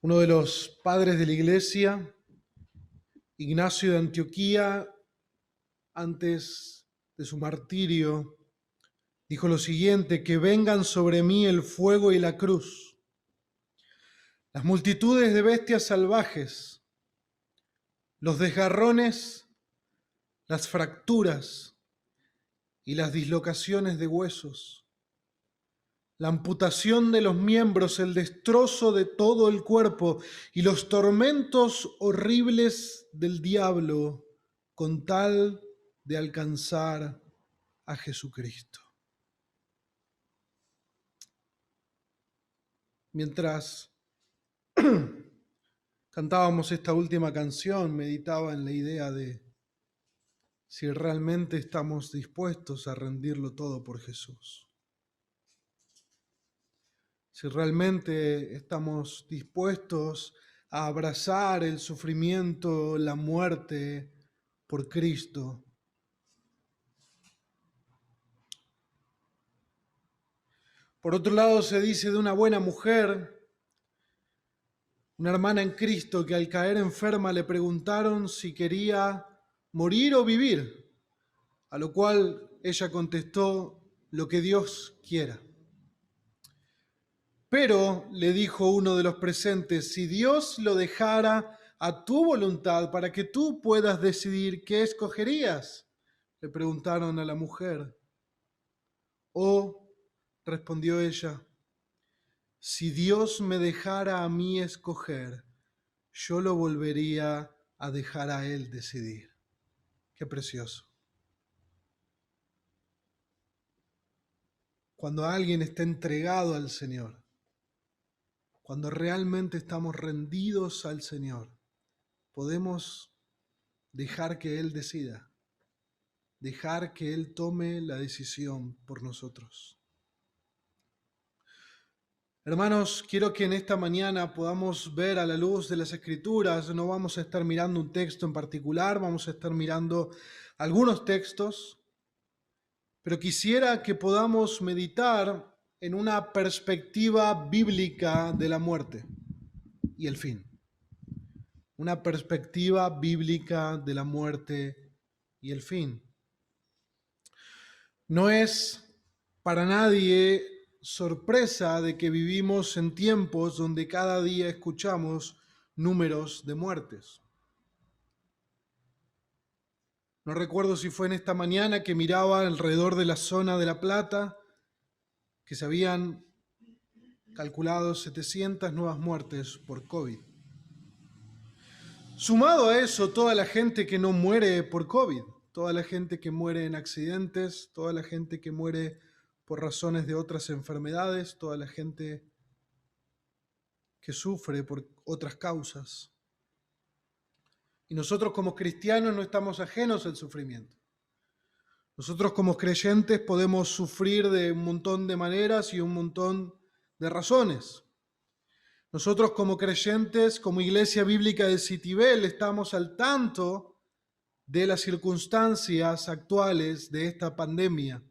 Uno de los padres de la iglesia, Ignacio de Antioquía, antes de su martirio, dijo lo siguiente: que vengan sobre mí el fuego y la cruz, las multitudes de bestias salvajes, los desgarrones, las fracturas y las dislocaciones de huesos, la amputación de los miembros, el destrozo de todo el cuerpo y los tormentos horribles del diablo con tal de alcanzar a Jesucristo. Mientras cantábamos esta última canción, meditaba en la idea de si realmente estamos dispuestos a rendirlo todo por Jesús. Si realmente estamos dispuestos a abrazar el sufrimiento, la muerte por Cristo. Por otro lado, se dice de una buena mujer, una hermana en Cristo, que al caer enferma le preguntaron si quería morir o vivir, a lo cual ella contestó: lo que Dios quiera. Pero, le dijo uno de los presentes, si Dios lo dejara a tu voluntad para que tú puedas decidir, ¿qué escogerías?, le preguntaron a la mujer. Oh, respondió ella, si Dios me dejara a mí escoger, yo lo volvería a dejar a Él decidir. Qué precioso. Cuando alguien está entregado al Señor, cuando realmente estamos rendidos al Señor, podemos dejar que Él decida, dejar que Él tome la decisión por nosotros. Hermanos, quiero que en esta mañana podamos ver a la luz de las Escrituras. No vamos a estar mirando un texto en particular, vamos a estar mirando algunos textos, pero quisiera que podamos meditar en una perspectiva bíblica de la muerte y el fin. Una perspectiva bíblica de la muerte y el fin. No es para nadie sorpresa de que vivimos en tiempos donde cada día escuchamos números de muertes. No recuerdo si fue en esta mañana que miraba alrededor de la zona de La Plata que se habían calculado 700 nuevas muertes por COVID. Sumado a eso, toda la gente que no muere por COVID, toda la gente que muere en accidentes, toda la gente que muere por razones de otras enfermedades, toda la gente que sufre por otras causas. Y nosotros como cristianos no estamos ajenos al sufrimiento. Nosotros como creyentes podemos sufrir de un montón de maneras y un montón de razones. Nosotros como creyentes, como Iglesia Bíblica de Citibel, estamos al tanto de las circunstancias actuales de esta pandemia.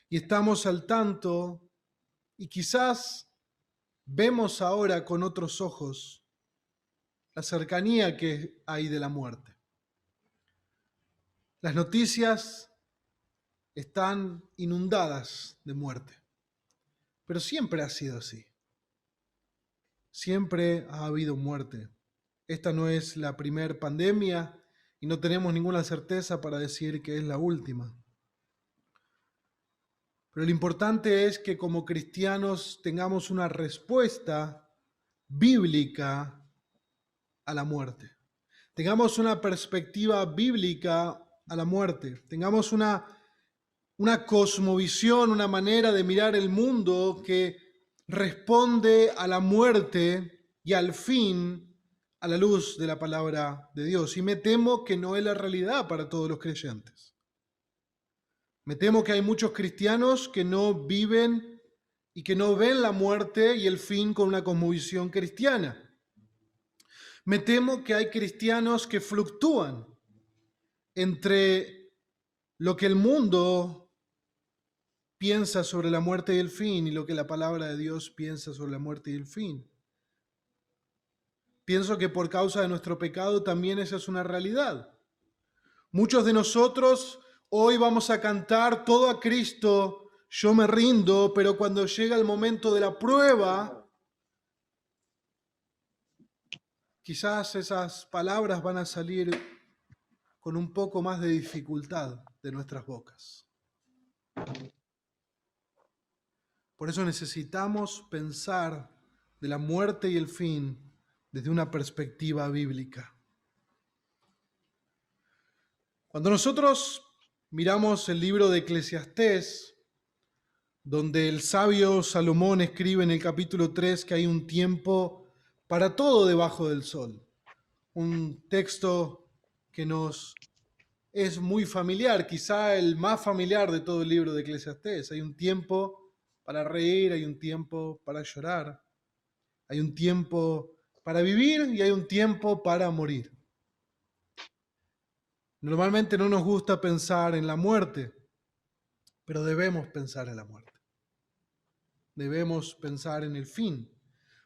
Y estamos al tanto y quizás vemos ahora con otros ojos la cercanía que hay de la muerte. Las noticias están inundadas de muerte, pero siempre ha sido así. Siempre ha habido muerte. Esta no es la primer pandemia y no tenemos ninguna certeza para decir que es la última. Pero lo importante es que como cristianos tengamos una respuesta bíblica a la muerte. Tengamos una perspectiva bíblica a la muerte. Tengamos una cosmovisión, una manera de mirar el mundo que responde a la muerte y al fin a la luz de la palabra de Dios. Y me temo que no es la realidad para todos los creyentes. Me temo que hay muchos cristianos que no viven y que no ven la muerte y el fin con una cosmovisión cristiana. Me temo que hay cristianos que fluctúan entre lo que el mundo piensa sobre la muerte y el fin y lo que la palabra de Dios piensa sobre la muerte y el fin. pienso que por causa de nuestro pecado también esa es una realidad. Muchos de nosotros hoy vamos a cantar todo a Cristo, yo me rindo, pero cuando llega el momento de la prueba, quizás esas palabras van a salir con un poco más de dificultad de nuestras bocas. Por eso necesitamos pensar de la muerte y el fin desde una perspectiva bíblica. Cuando nosotros miramos el libro de Eclesiastés, donde el sabio Salomón escribe en el capítulo 3 que hay un tiempo para todo debajo del sol, un texto que nos es muy familiar, quizá el más familiar de todo el libro de Eclesiastés. Hay un tiempo para reír, hay un tiempo para llorar, hay un tiempo para vivir y hay un tiempo para morir. Normalmente no nos gusta pensar en la muerte, pero debemos pensar en la muerte. Debemos pensar en el fin.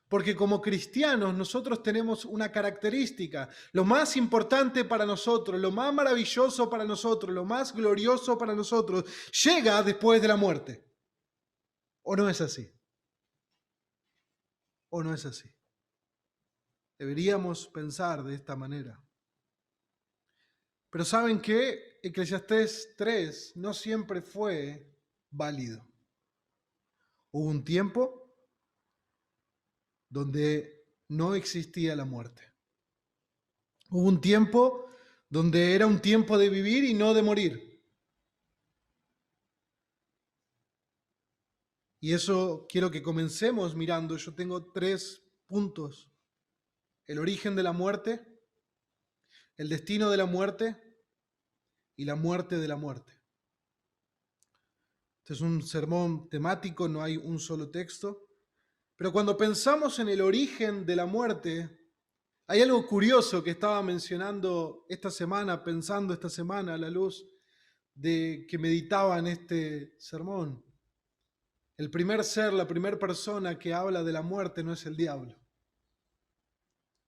Porque como cristianos nosotros tenemos una característica, lo más importante para nosotros, lo más maravilloso para nosotros, lo más glorioso para nosotros, llega después de la muerte. ¿O no es así? ¿O no es así? Deberíamos pensar de esta manera. Pero ¿saben qué? Eclesiastés 3 no siempre fue válido. Hubo un tiempo donde no existía la muerte. Hubo un tiempo donde era un tiempo de vivir y no de morir. Y eso quiero que comencemos mirando. Yo tengo 3 puntos. El origen de la muerte, el destino de la muerte y la muerte de la muerte. Este es un sermón temático, no hay un solo texto. Pero cuando pensamos en el origen de la muerte, hay algo curioso que estaba mencionando esta semana, pensando esta semana a la luz de que meditaba en este sermón. El primer ser, la primera persona que habla de la muerte no es el diablo,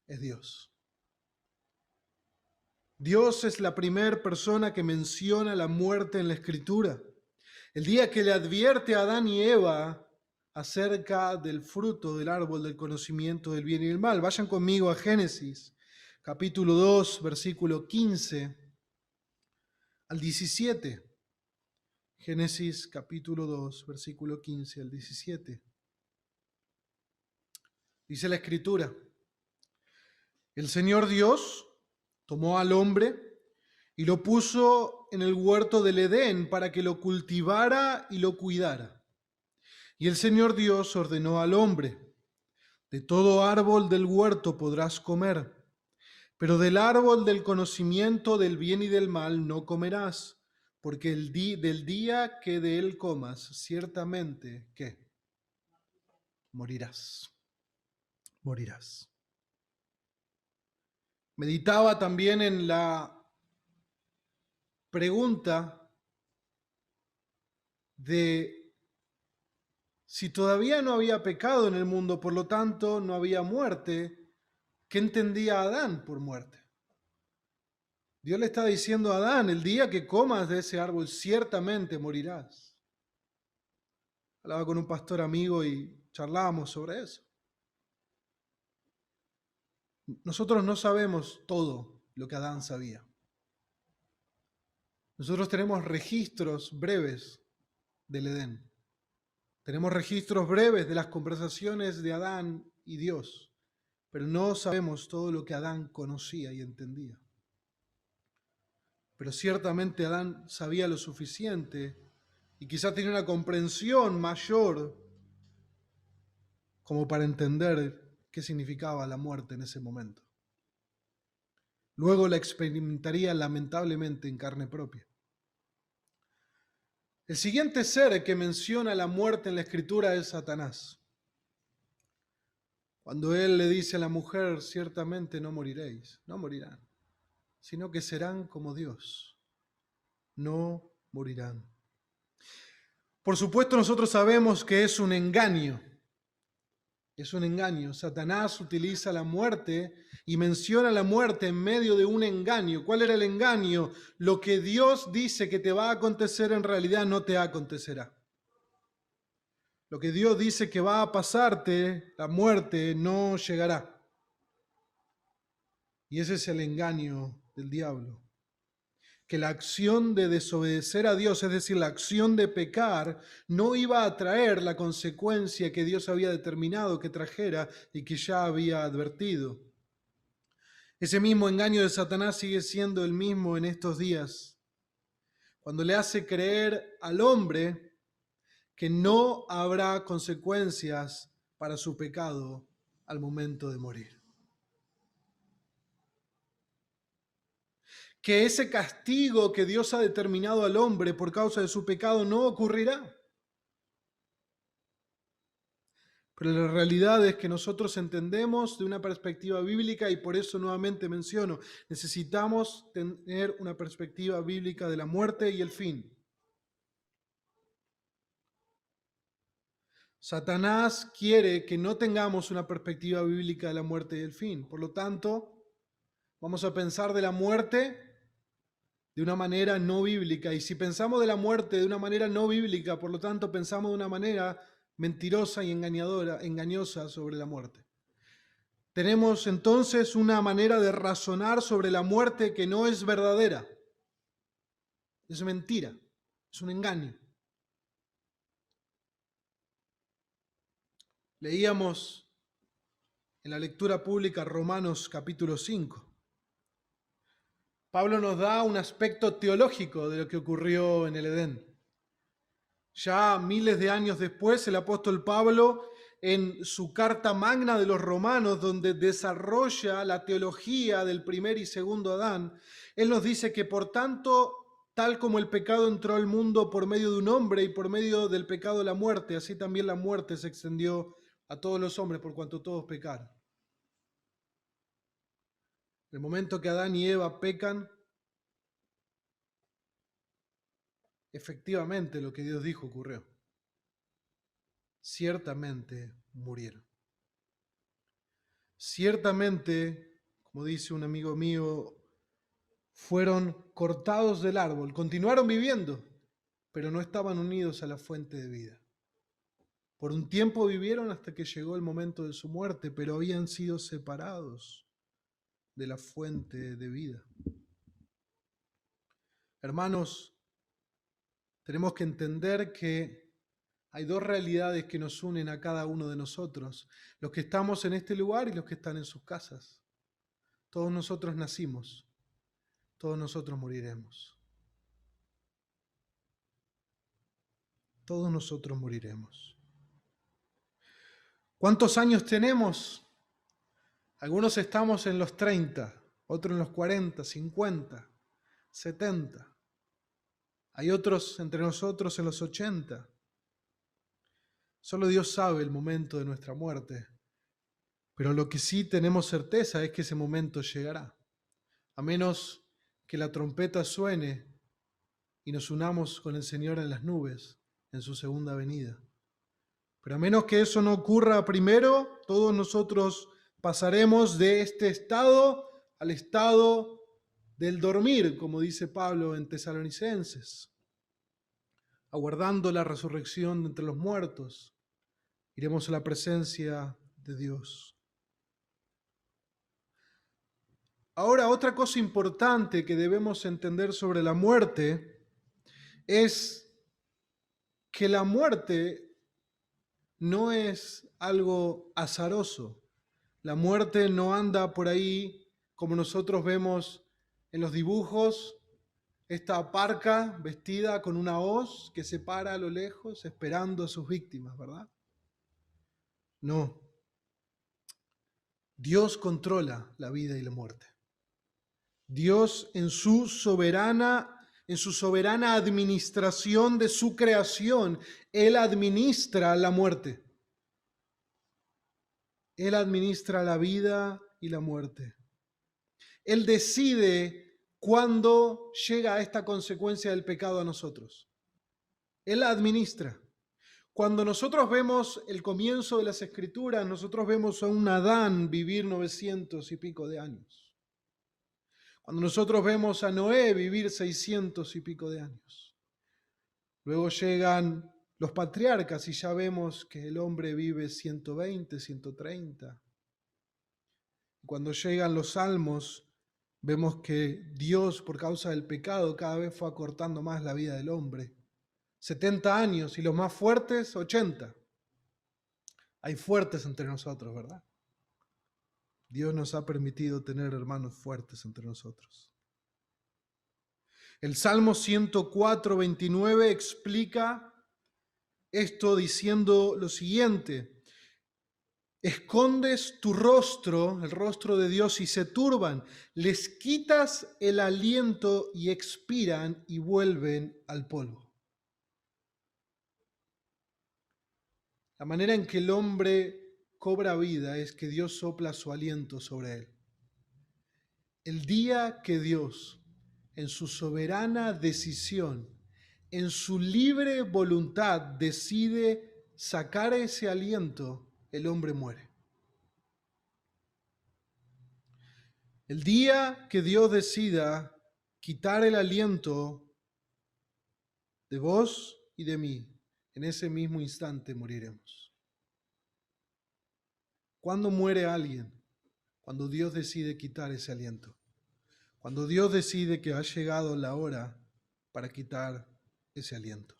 es Dios. Dios es la primera persona que menciona la muerte en la Escritura. El día que le advierte a Adán y Eva acerca del fruto del árbol del conocimiento del bien y del mal. Vayan conmigo a Génesis, capítulo 2, versículo 15 al 17. Génesis, capítulo 2, versículo 15 al 17. Dice la Escritura: el Señor Dios tomó al hombre y lo puso en el huerto del Edén para que lo cultivara y lo cuidara. Y el Señor Dios ordenó al hombre: de todo árbol del huerto podrás comer, pero del árbol del conocimiento del bien y del mal no comerás, porque del día que de él comas, ciertamente, ¿qué? Morirás. Morirás. Meditaba también en la pregunta de si todavía no había pecado en el mundo, por lo tanto no había muerte, ¿qué entendía Adán por muerte? Dios le está diciendo a Adán: el día que comas de ese árbol, ciertamente morirás. Hablaba con un pastor amigo y charlábamos sobre eso. Nosotros no sabemos todo lo que Adán sabía. Nosotros tenemos registros breves del Edén. Tenemos registros breves de las conversaciones de Adán y Dios, pero no sabemos todo lo que Adán conocía y entendía. Pero ciertamente Adán sabía lo suficiente y quizás tenía una comprensión mayor como para entender qué significaba la muerte en ese momento. Luego la experimentaría lamentablemente en carne propia. El siguiente ser que menciona la muerte en la Escritura es Satanás. Cuando él le dice a la mujer: ciertamente no moriréis, no morirán, sino que serán como Dios, no morirán. Por supuesto, nosotros sabemos que es un engaño. Es un engaño. Satanás utiliza la muerte y menciona la muerte en medio de un engaño. ¿Cuál era el engaño? Lo que Dios dice que te va a acontecer en realidad no te acontecerá. Lo que Dios dice que va a pasarte, la muerte, no llegará. Y ese es el engaño del diablo. Que la acción de desobedecer a Dios, es decir, la acción de pecar, no iba a traer la consecuencia que Dios había determinado que trajera y que ya había advertido. Ese mismo engaño de Satanás sigue siendo el mismo en estos días, cuando le hace creer al hombre que no habrá consecuencias para su pecado al momento de morir. Que ese castigo que Dios ha determinado al hombre por causa de su pecado no ocurrirá. Pero la realidad es que nosotros entendemos de una perspectiva bíblica y por eso nuevamente menciono, necesitamos tener una perspectiva bíblica de la muerte y el fin. Satanás quiere que no tengamos una perspectiva bíblica de la muerte y el fin. Por lo tanto, vamos a pensar de la muerte de una manera no bíblica. Y si pensamos de la muerte de una manera no bíblica, por lo tanto, pensamos de una manera mentirosa y engañosa sobre la muerte. Tenemos entonces una manera de razonar sobre la muerte que no es verdadera. Es mentira, es un engaño. Leíamos en la lectura pública Romanos capítulo 5. Pablo nos da un aspecto teológico de lo que ocurrió en el Edén. Ya miles de años después, el apóstol Pablo, en su carta magna de los Romanos, donde desarrolla la teología del primer y segundo Adán, él nos dice que por tanto, tal como el pecado entró al mundo por medio de un hombre y por medio del pecado la muerte, así también la muerte se extendió a todos los hombres por cuanto todos pecaron. En el momento que Adán y Eva pecan, efectivamente lo que Dios dijo ocurrió. Ciertamente murieron. Ciertamente, como dice un amigo mío, fueron cortados del árbol, continuaron viviendo, pero no estaban unidos a la fuente de vida. Por un tiempo vivieron hasta que llegó el momento de su muerte, pero habían sido separados de la fuente de vida. Hermanos, tenemos que entender que hay dos realidades que nos unen a cada uno de nosotros, los que estamos en este lugar y los que están en sus casas. Todos nosotros nacimos, todos nosotros moriremos. Todos nosotros moriremos. ¿Cuántos años tenemos? Algunos estamos en los 30, otros en los 40, 50, 70. Hay otros entre nosotros en los 80. Solo Dios sabe el momento de nuestra muerte. Pero lo que sí tenemos certeza es que ese momento llegará. A menos que la trompeta suene y nos unamos con el Señor en las nubes en su segunda venida. Pero a menos que eso no ocurra primero, todos nosotros pasaremos de este estado al estado del dormir, como dice Pablo en Tesalonicenses, aguardando la resurrección de entre los muertos. Iremos a la presencia de Dios. Ahora, otra cosa importante que debemos entender sobre la muerte es que la muerte no es algo azaroso. La muerte no anda por ahí como nosotros vemos en los dibujos, esta parca vestida con una hoz que se para a lo lejos esperando a sus víctimas, ¿verdad? No. Dios controla la vida y la muerte. Dios en su soberana administración de su creación, Él administra la muerte. Él administra la vida y la muerte. Él decide cuándo llega esta consecuencia del pecado a nosotros. Él la administra. Cuando nosotros vemos el comienzo de las Escrituras, nosotros vemos a un Adán vivir 900 y pico de años. Cuando nosotros vemos a Noé vivir 600 y pico de años. Luego llegan los patriarcas y ya vemos que el hombre vive 120, 130. Cuando llegan los salmos, vemos que Dios, por causa del pecado, cada vez fue acortando más la vida del hombre. 70 años y los más fuertes, 80. Hay fuertes entre nosotros, ¿verdad? Dios nos ha permitido tener hermanos fuertes entre nosotros. El Salmo 104, 29 explica esto diciendo lo siguiente: escondes tu rostro, el rostro de Dios, y se turban, les quitas el aliento y expiran y vuelven al polvo. La manera en que el hombre cobra vida es que Dios sopla su aliento sobre él. El día que Dios, en su soberana decisión, en su libre voluntad, decide sacar ese aliento, el hombre muere. El día que Dios decida quitar el aliento de vos y de mí, en ese mismo instante moriremos. ¿Cuándo muere alguien? Cuando Dios decide quitar ese aliento. Cuando Dios decide que ha llegado la hora para quitar ese aliento.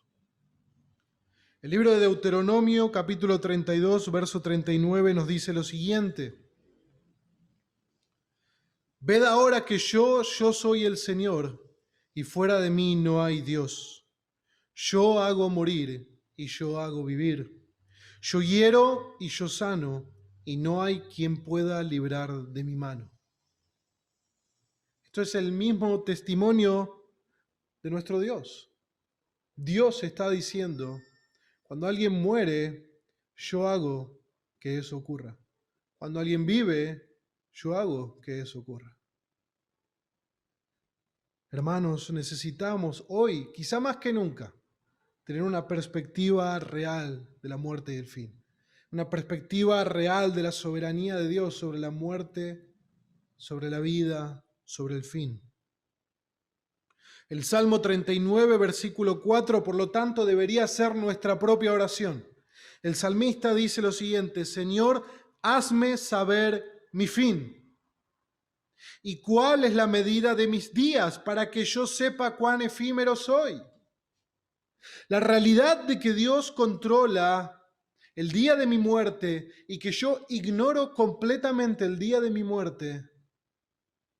El libro de Deuteronomio, capítulo 32, verso 39, nos dice lo siguiente: ved ahora que yo soy el Señor, y fuera de mí no hay Dios. Yo hago morir y yo hago vivir. Yo hiero y yo sano, y no hay quien pueda librar de mi mano. Esto es el mismo testimonio de nuestro Dios. Dios está diciendo: cuando alguien muere, yo hago que eso ocurra. Cuando alguien vive, yo hago que eso ocurra. Hermanos, necesitamos hoy, quizá más que nunca, tener una perspectiva real de la muerte y el fin. Una perspectiva real de la soberanía de Dios sobre la muerte, sobre la vida, sobre el fin. El Salmo 39, versículo 4, por lo tanto, debería ser nuestra propia oración. El salmista dice lo siguiente: Señor, hazme saber mi fin. ¿Y cuál es la medida de mis días para que yo sepa cuán efímero soy? La realidad de que Dios controla el día de mi muerte y que yo ignoro completamente el día de mi muerte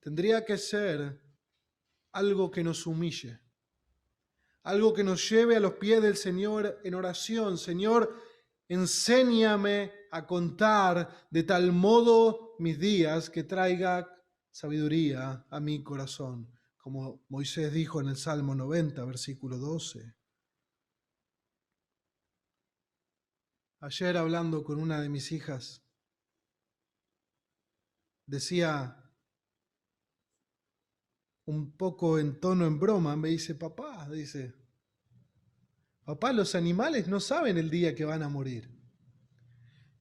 tendría que ser algo que nos humille, algo que nos lleve a los pies del Señor en oración. Señor, enséñame a contar de tal modo mis días que traiga sabiduría a mi corazón, como Moisés dijo en el Salmo 90, versículo 12. Ayer, hablando con una de mis hijas, decía un poco en tono en broma, me dice: papá, los animales no saben el día que van a morir.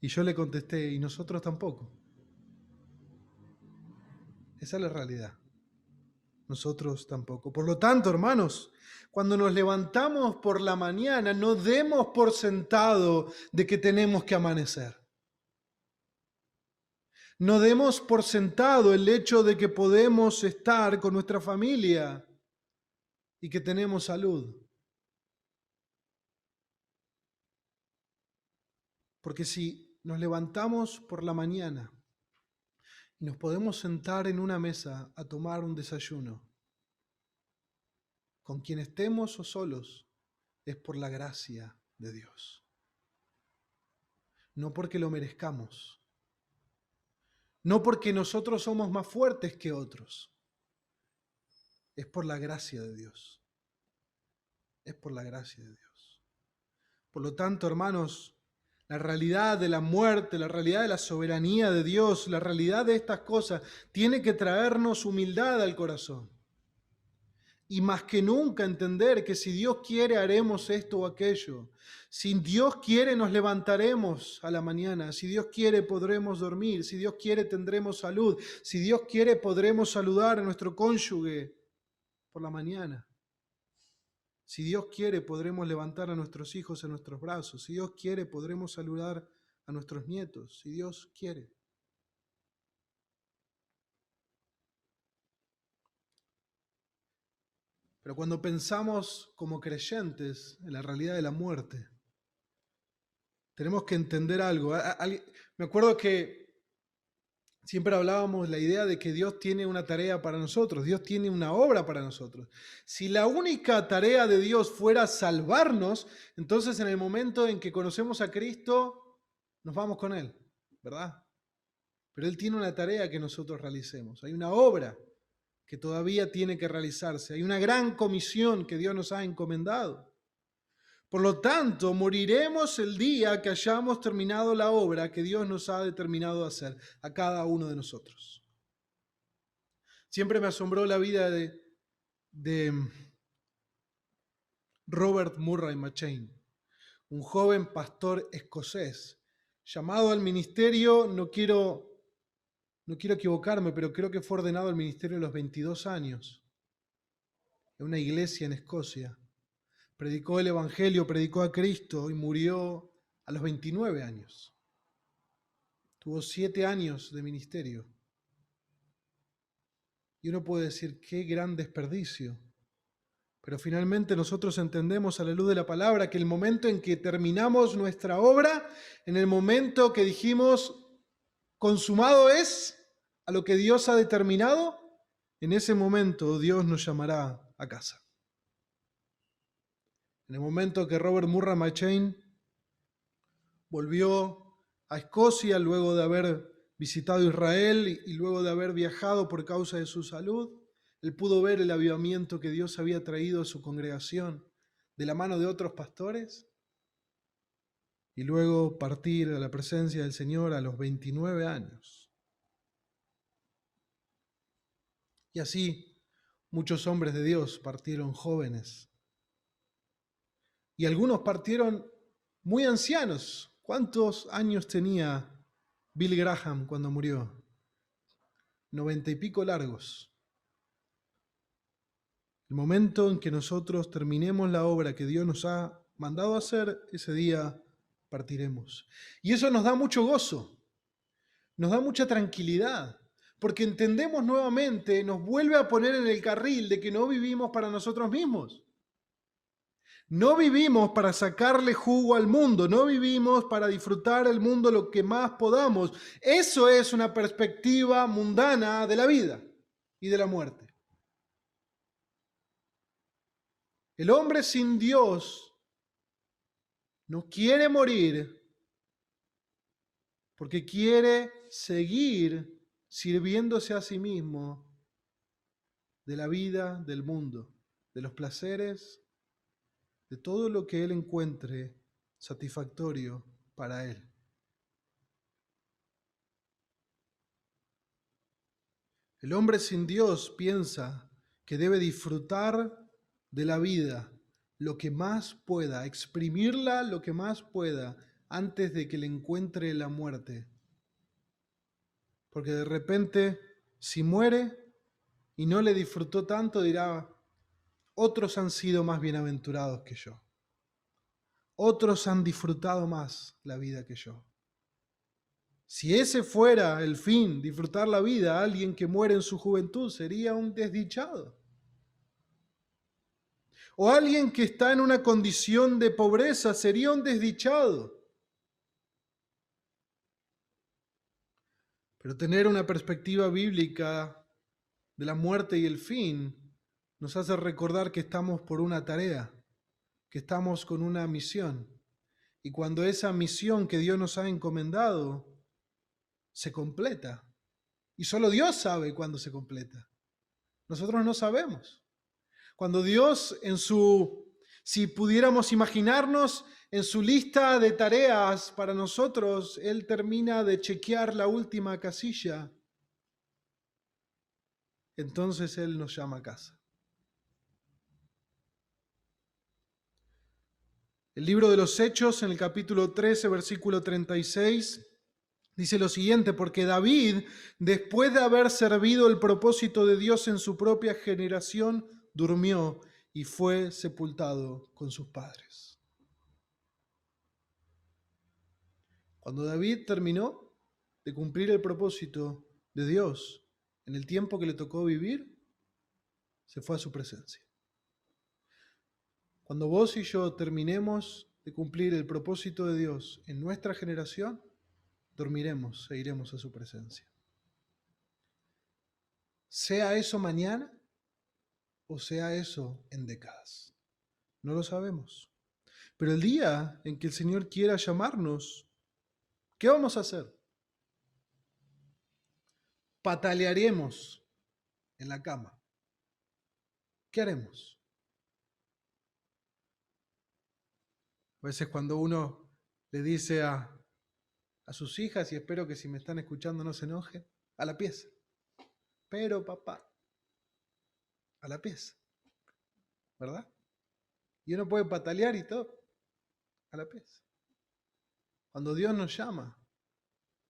Y yo le contesté: y nosotros tampoco. Esa es la realidad. Nosotros tampoco. Por lo tanto, hermanos, cuando nos levantamos por la mañana, no demos por sentado de que tenemos que amanecer. No demos por sentado el hecho de que podemos estar con nuestra familia y que tenemos salud. Porque si nos levantamos por la mañana y nos podemos sentar en una mesa a tomar un desayuno, con quien estemos o solos, es por la gracia de Dios. No porque lo merezcamos. No porque nosotros somos más fuertes que otros. Es por la gracia de Dios. Es por la gracia de Dios. Por lo tanto, hermanos, la realidad de la muerte, la realidad de la soberanía de Dios, la realidad de estas cosas, tiene que traernos humildad al corazón. y más que nunca entender que si Dios quiere haremos esto o aquello. Si Dios quiere nos levantaremos a la mañana. Si Dios quiere podremos dormir. Si Dios quiere tendremos salud. Si Dios quiere podremos saludar a nuestro cónyuge por la mañana. Si Dios quiere podremos levantar a nuestros hijos en nuestros brazos. Si Dios quiere podremos saludar a nuestros nietos. Si Dios quiere. Pero cuando pensamos como creyentes en la realidad de la muerte, tenemos que entender algo. Me acuerdo que siempre hablábamos la idea de que Dios tiene una tarea para nosotros, Dios tiene una obra para nosotros. Si la única tarea de Dios fuera salvarnos, entonces en el momento en que conocemos a Cristo, nos vamos con Él, ¿verdad? Pero Él tiene una tarea que nosotros realicemos. Hay una obra que todavía tiene que realizarse. Hay una gran comisión que Dios nos ha encomendado. Por lo tanto, moriremos el día que hayamos terminado la obra que Dios nos ha determinado hacer a cada uno de nosotros. Siempre me asombró la vida de Robert Murray McCheyne, un joven pastor escocés, llamado al ministerio, no quiero equivocarme, pero creo que fue ordenado al ministerio a los 22 años, en una iglesia en Escocia. Predicó el Evangelio, predicó a Cristo y murió a los 29 años. Tuvo 7 años de ministerio. Y uno puede decir, qué gran desperdicio. Pero finalmente nosotros entendemos a la luz de la palabra que el momento en que terminamos nuestra obra, en el momento que dijimos, consumado es a lo que Dios ha determinado, en ese momento Dios nos llamará a casa. En el momento que Robert Murray McCheyne volvió a Escocia luego de haber visitado Israel y luego de haber viajado por causa de su salud, él pudo ver el avivamiento que Dios había traído a su congregación de la mano de otros pastores y luego partir a la presencia del Señor a los 29 años. Y así muchos hombres de Dios partieron jóvenes. Y algunos partieron muy ancianos. ¿Cuántos años tenía Bill Graham cuando murió? 90 y pico largos. El momento en que nosotros terminemos la obra que Dios nos ha mandado a hacer, ese día partiremos. Y eso nos da mucho gozo, nos da mucha tranquilidad, porque entendemos nuevamente, nos vuelve a poner en el carril de que no vivimos para nosotros mismos. No vivimos para sacarle jugo al mundo, no vivimos para disfrutar el mundo lo que más podamos. Eso es una perspectiva mundana de la vida y de la muerte. El hombre sin Dios no quiere morir porque quiere seguir sirviéndose a sí mismo de la vida del mundo, de los placeres, de todo lo que él encuentre satisfactorio para él. El hombre sin Dios piensa que debe disfrutar de la vida lo que más pueda, exprimirla lo que más pueda antes de que le encuentre la muerte. Porque de repente, si muere y no le disfrutó tanto, dirá, otros han sido más bienaventurados que yo. Otros han disfrutado más la vida que yo. Si ese fuera el fin, disfrutar la vida, alguien que muere en su juventud sería un desdichado. O alguien que está en una condición de pobreza sería un desdichado. Pero tener una perspectiva bíblica de la muerte y el fin nos hace recordar que estamos por una tarea, que estamos con una misión. Y cuando esa misión que Dios nos ha encomendado se completa, y solo Dios sabe cuándo se completa, nosotros no sabemos. Cuando Dios si pudiéramos imaginarnos en su lista de tareas para nosotros, Él termina de chequear la última casilla, entonces Él nos llama a casa. El libro de los Hechos, en el capítulo 13, versículo 36, dice lo siguiente: porque David, después de haber servido el propósito de Dios en su propia generación, durmió y fue sepultado con sus padres. Cuando David terminó de cumplir el propósito de Dios en el tiempo que le tocó vivir, se fue a su presencia. Cuando vos y yo terminemos de cumplir el propósito de Dios en nuestra generación, dormiremos e iremos a su presencia. Sea eso mañana o sea eso en décadas. No lo sabemos. Pero el día en que el Señor quiera llamarnos, ¿qué vamos a hacer? Patalearemos en la cama. ¿Qué haremos? A veces cuando uno le dice a sus hijas, y espero que si me están escuchando no se enojen, a la pieza. Pero papá, a la pieza, ¿verdad? Y uno puede patalear y todo, a la pieza. Cuando Dios nos llama,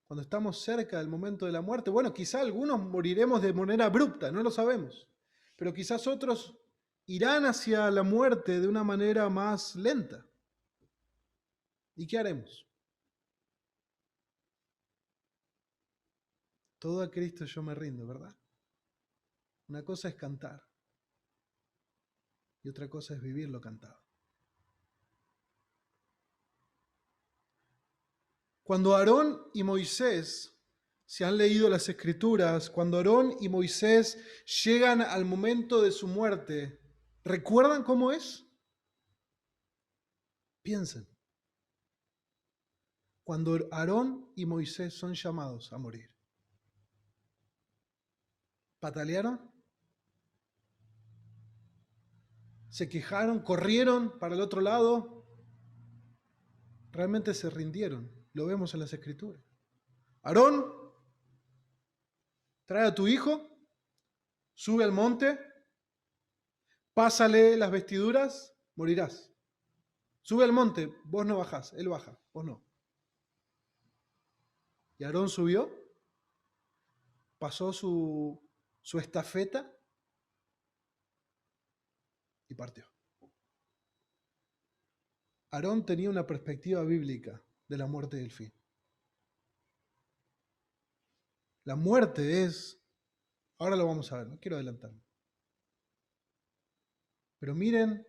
cuando estamos cerca del momento de la muerte, bueno, quizá algunos moriremos de manera abrupta, no lo sabemos, pero quizás otros irán hacia la muerte de una manera más lenta. ¿Y qué haremos? Todo a Cristo yo me rindo, ¿verdad? Una cosa es cantar y otra cosa es vivir lo cantado. Cuando Aarón y Moisés, si han leído las Escrituras, cuando Aarón y Moisés llegan al momento de su muerte, ¿recuerdan cómo es? Piensen. Cuando Aarón y Moisés son llamados a morir, ¿patalearon? ¿Se quejaron? ¿Corrieron para el otro lado? Realmente se rindieron. Lo vemos en las Escrituras. Aarón, trae a tu hijo, sube al monte, pásale las vestiduras, morirás. Sube al monte, vos no bajás, él baja, vos no. Y Aarón subió, pasó su estafeta y partió. Aarón tenía una perspectiva bíblica de la muerte y del fin. La muerte es, ahora lo vamos a ver, no quiero adelantarme. Pero miren,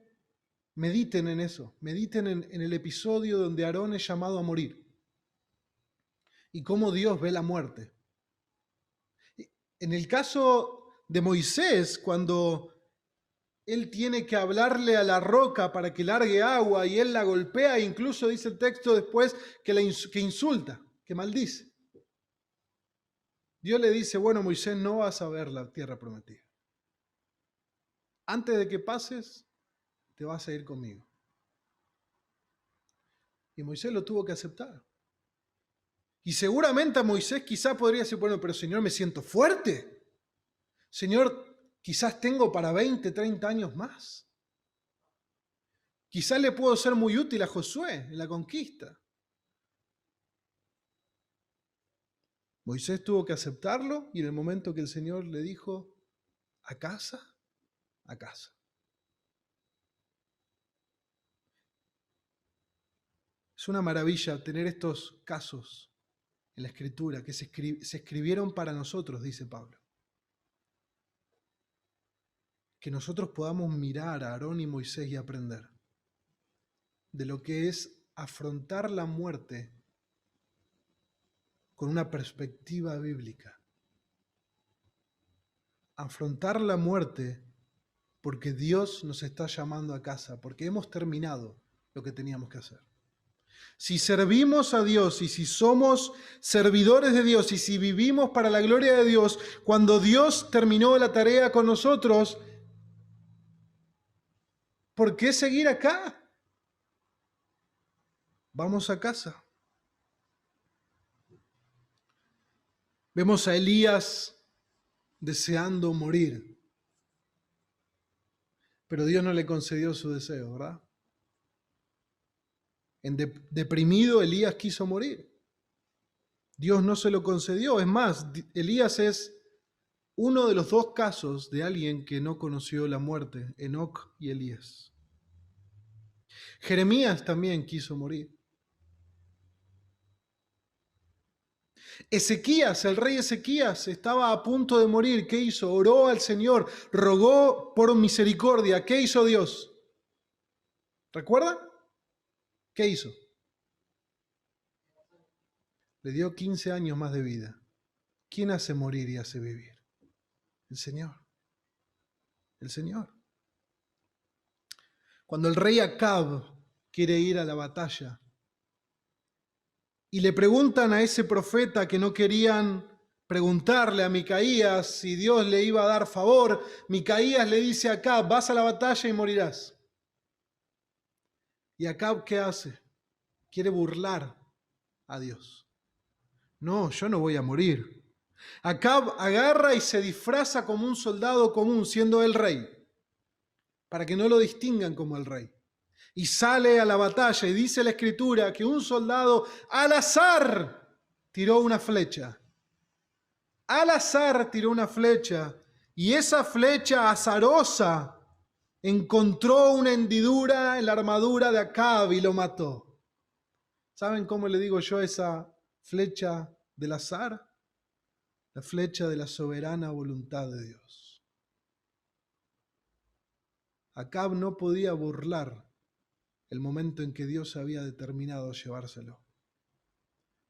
mediten en eso, mediten en el episodio donde Aarón es llamado a morir y cómo Dios ve la muerte. En el caso de Moisés, cuando él tiene que hablarle a la roca para que largue agua y él la golpea, e incluso dice el texto después que insulta, que maldice. Dios le dice: bueno, Moisés, no vas a ver la tierra prometida. Antes de que pases, te vas a ir conmigo. Y Moisés lo tuvo que aceptar. Y seguramente a Moisés quizás podría decir: bueno, pero Señor, me siento fuerte. Señor, quizás tengo para 20, 30 años más. Quizás le puedo ser muy útil a Josué en la conquista. Moisés tuvo que aceptarlo y en el momento que el Señor le dijo: a casa, a casa. Es una maravilla tener estos casos en la Escritura que se escribieron para nosotros, dice Pablo. Que nosotros podamos mirar a Aarón y Moisés y aprender de lo que es afrontar la muerte con una perspectiva bíblica. Afrontar la muerte porque Dios nos está llamando a casa, porque hemos terminado lo que teníamos que hacer. Si servimos a Dios y si somos servidores de Dios y si vivimos para la gloria de Dios, cuando Dios terminó la tarea con nosotros, ¿por qué seguir acá? Vamos a casa. Vemos a Elías deseando morir, pero Dios no le concedió su deseo, ¿verdad? Deprimido, Elías quiso morir. Dios no se lo concedió. Es más, Elías es uno de los dos casos de alguien que no conoció la muerte, Enoc y Elías. Jeremías también quiso morir. Ezequías, el rey Ezequías, estaba a punto de morir. ¿Qué hizo? Oró al Señor, rogó por misericordia. ¿Qué hizo Dios? ¿Recuerda? ¿Qué hizo? Le dio 15 años más de vida. ¿Quién hace morir y hace vivir? El Señor. El Señor. Cuando el rey Acab quiere ir a la batalla y le preguntan a ese profeta que no querían preguntarle a Micaías si Dios le iba a dar favor, Micaías le dice a Acab, vas a la batalla y morirás. ¿Y Acab qué hace? Quiere burlar a Dios. No, yo no voy a morir. Acab agarra y se disfraza como un soldado común, siendo el rey, para que no lo distingan como el rey. Y sale a la batalla y dice la Escritura que un soldado al azar tiró una flecha. Al azar tiró una flecha y esa flecha azarosa encontró una hendidura en la armadura de Acab y lo mató. ¿Saben cómo le digo yo a esa flecha del azar? La flecha de la soberana voluntad de Dios. Acab no podía burlar el momento en que Dios había determinado llevárselo.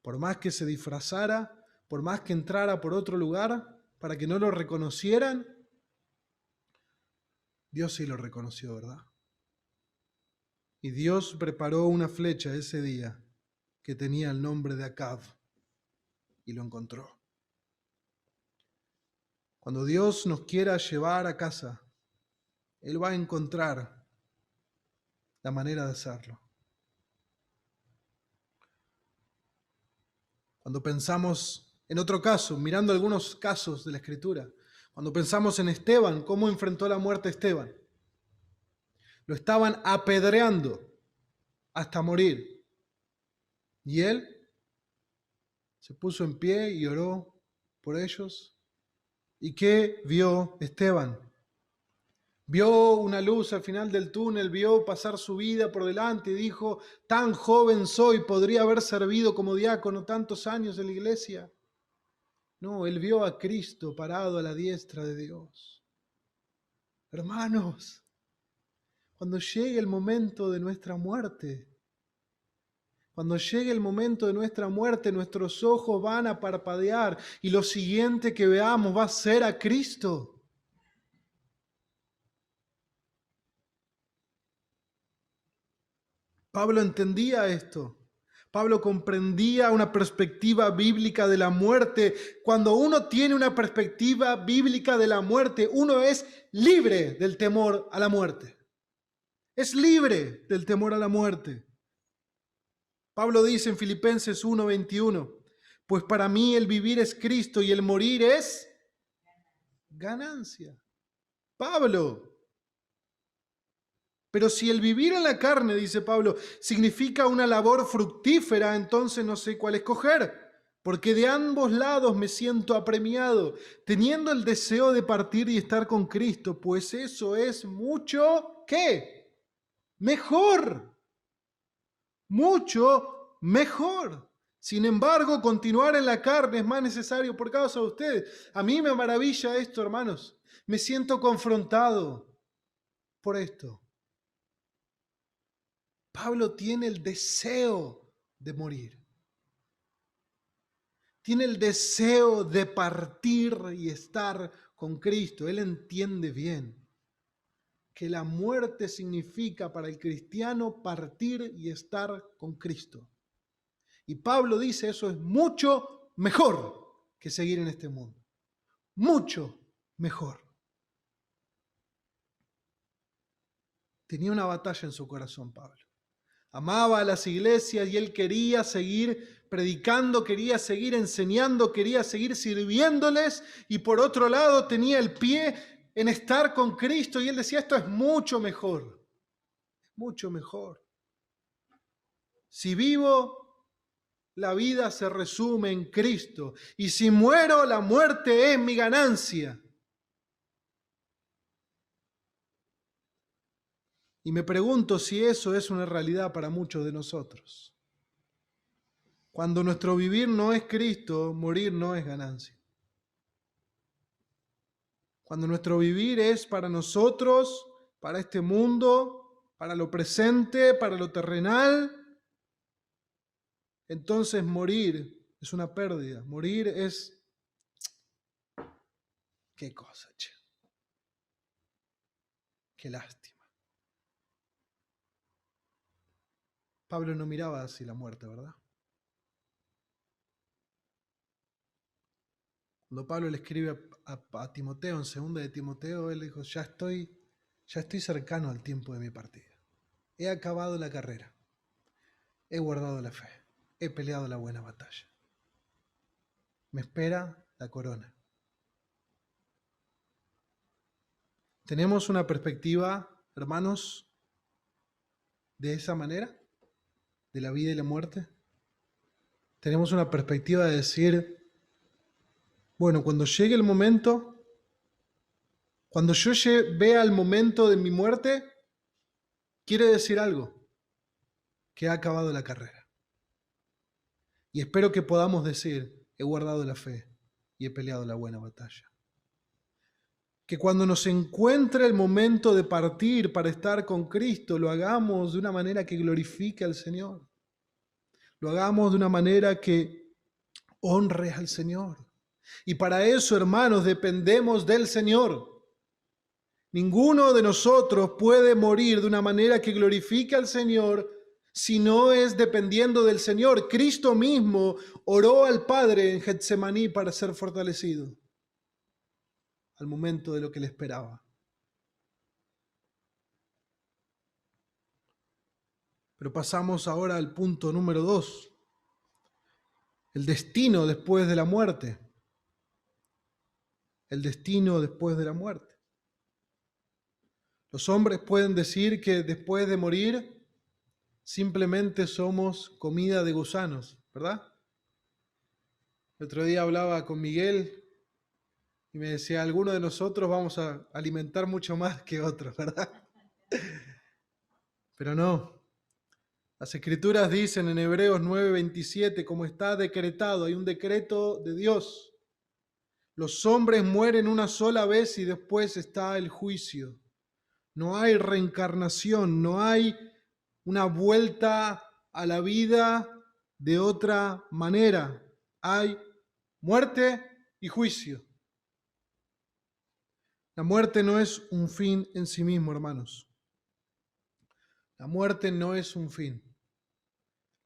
Por más que se disfrazara, por más que entrara por otro lugar para que no lo reconocieran, Dios sí lo reconoció, ¿verdad? Y Dios preparó una flecha ese día que tenía el nombre de Acab y lo encontró. Cuando Dios nos quiera llevar a casa, Él va a encontrar la manera de hacerlo. Cuando pensamos en otro caso, mirando algunos casos de la Escritura, cuando pensamos en Esteban, ¿cómo enfrentó la muerte Esteban? Lo estaban apedreando hasta morir. Y él se puso en pie y oró por ellos. ¿Y qué vio Esteban? Vio una luz al final del túnel, vio pasar su vida por delante y dijo, tan joven soy, podría haber servido como diácono tantos años en la iglesia. No, él vio a Cristo parado a la diestra de Dios. Hermanos, cuando llegue el momento de nuestra muerte, cuando llegue el momento de nuestra muerte, nuestros ojos van a parpadear y lo siguiente que veamos va a ser a Cristo. Pablo entendía esto. Pablo comprendía una perspectiva bíblica de la muerte. Cuando uno tiene una perspectiva bíblica de la muerte, uno es libre del temor a la muerte. Es libre del temor a la muerte. Pablo dice en Filipenses 1:21, pues para mí el vivir es Cristo y el morir es ganancia. Pablo. Pero si el vivir en la carne, dice Pablo, significa una labor fructífera, entonces no sé cuál escoger, porque de ambos lados me siento apremiado, teniendo el deseo de partir y estar con Cristo, pues eso es mucho, ¿qué? Mejor. Mucho mejor. Sin embargo, continuar en la carne es más necesario por causa de ustedes. A mí me maravilla esto, hermanos. Me siento confrontado por esto. Pablo tiene el deseo de morir. Tiene el deseo de partir y estar con Cristo. Él entiende bien que la muerte significa para el cristiano partir y estar con Cristo. Y Pablo dice, eso es mucho mejor que seguir en este mundo. Mucho mejor. Tenía una batalla en su corazón, Pablo. Amaba a las iglesias y él quería seguir predicando, quería seguir enseñando, quería seguir sirviéndoles, y por otro lado tenía el pie en estar con Cristo y él decía, esto es mucho mejor, mucho mejor. Si vivo, la vida se resume en Cristo. Y si muero, la muerte es mi ganancia. Y me pregunto si eso es una realidad para muchos de nosotros. Cuando nuestro vivir no es Cristo, morir no es ganancia. Cuando nuestro vivir es para nosotros, para este mundo, para lo presente, para lo terrenal, entonces morir es una pérdida. Morir es... Qué cosa, che. Qué lástima. Pablo no miraba así la muerte, ¿verdad? Cuando Pablo le escribe a Timoteo, en 2 de Timoteo, él dijo, ya estoy cercano al tiempo de mi partida. He acabado la carrera. He guardado la fe. He peleado la buena batalla. Me espera la corona. ¿Tenemos una perspectiva, hermanos, de esa manera? ¿De la vida y la muerte? ¿Tenemos una perspectiva de decir, bueno, cuando llegue el momento, cuando yo vea el momento de mi muerte, quiere decir algo, que ha acabado la carrera? Y espero que podamos decir, he guardado la fe y he peleado la buena batalla. Que cuando nos encuentre el momento de partir para estar con Cristo, lo hagamos de una manera que glorifique al Señor. Lo hagamos de una manera que honre al Señor. Y para eso, hermanos, dependemos del Señor. Ninguno de nosotros puede morir de una manera que glorifique al Señor si no es dependiendo del Señor. Cristo mismo oró al Padre en Getsemaní para ser fortalecido al momento de lo que le esperaba. Pero pasamos ahora al punto número 2, el destino después de la muerte. El destino después de la muerte. Los hombres pueden decir que después de morir simplemente somos comida de gusanos, ¿verdad? El otro día hablaba con Miguel y me decía, algunos de nosotros vamos a alimentar mucho más que otros, ¿verdad? Pero no. Las Escrituras dicen en Hebreos 9:27, como está decretado, hay un decreto de Dios. Los hombres mueren una sola vez y después está el juicio. No hay reencarnación, no hay una vuelta a la vida de otra manera. Hay muerte y juicio. La muerte no es un fin en sí mismo, hermanos. La muerte no es un fin.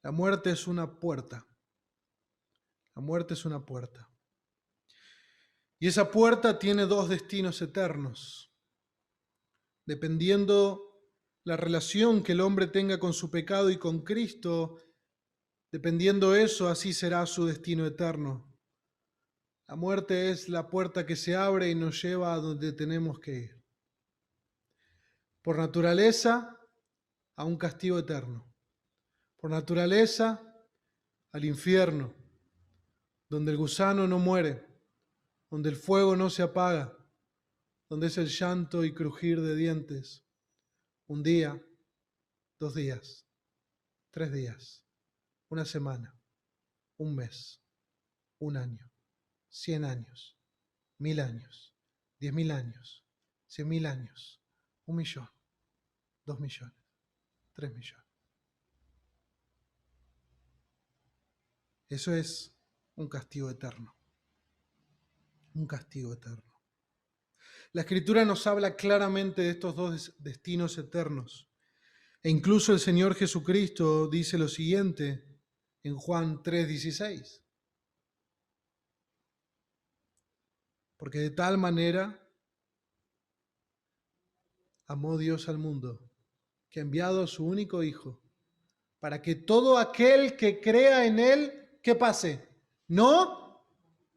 La muerte es una puerta. La muerte es una puerta. Y esa puerta tiene dos destinos eternos. Dependiendo la relación que el hombre tenga con su pecado y con Cristo, dependiendo eso, así será su destino eterno. La muerte es la puerta que se abre y nos lleva a donde tenemos que ir. Por naturaleza, a un castigo eterno. Por naturaleza, al infierno, donde el gusano no muere, donde el fuego no se apaga, donde es el llanto y crujir de dientes. Un día, 2 días, 3 días, una semana, un mes, un año, 100 años, 1000 años, 10.000 años, 100.000 años, 1.000.000, 2 millones, 3 millones. Eso es un castigo eterno. Un castigo eterno. La Escritura nos habla claramente de estos dos destinos eternos. E incluso el Señor Jesucristo dice lo siguiente en Juan 3:16. Porque de tal manera amó Dios al mundo, que ha enviado a su único Hijo, para que todo aquel que crea en Él, ¿qué pase? No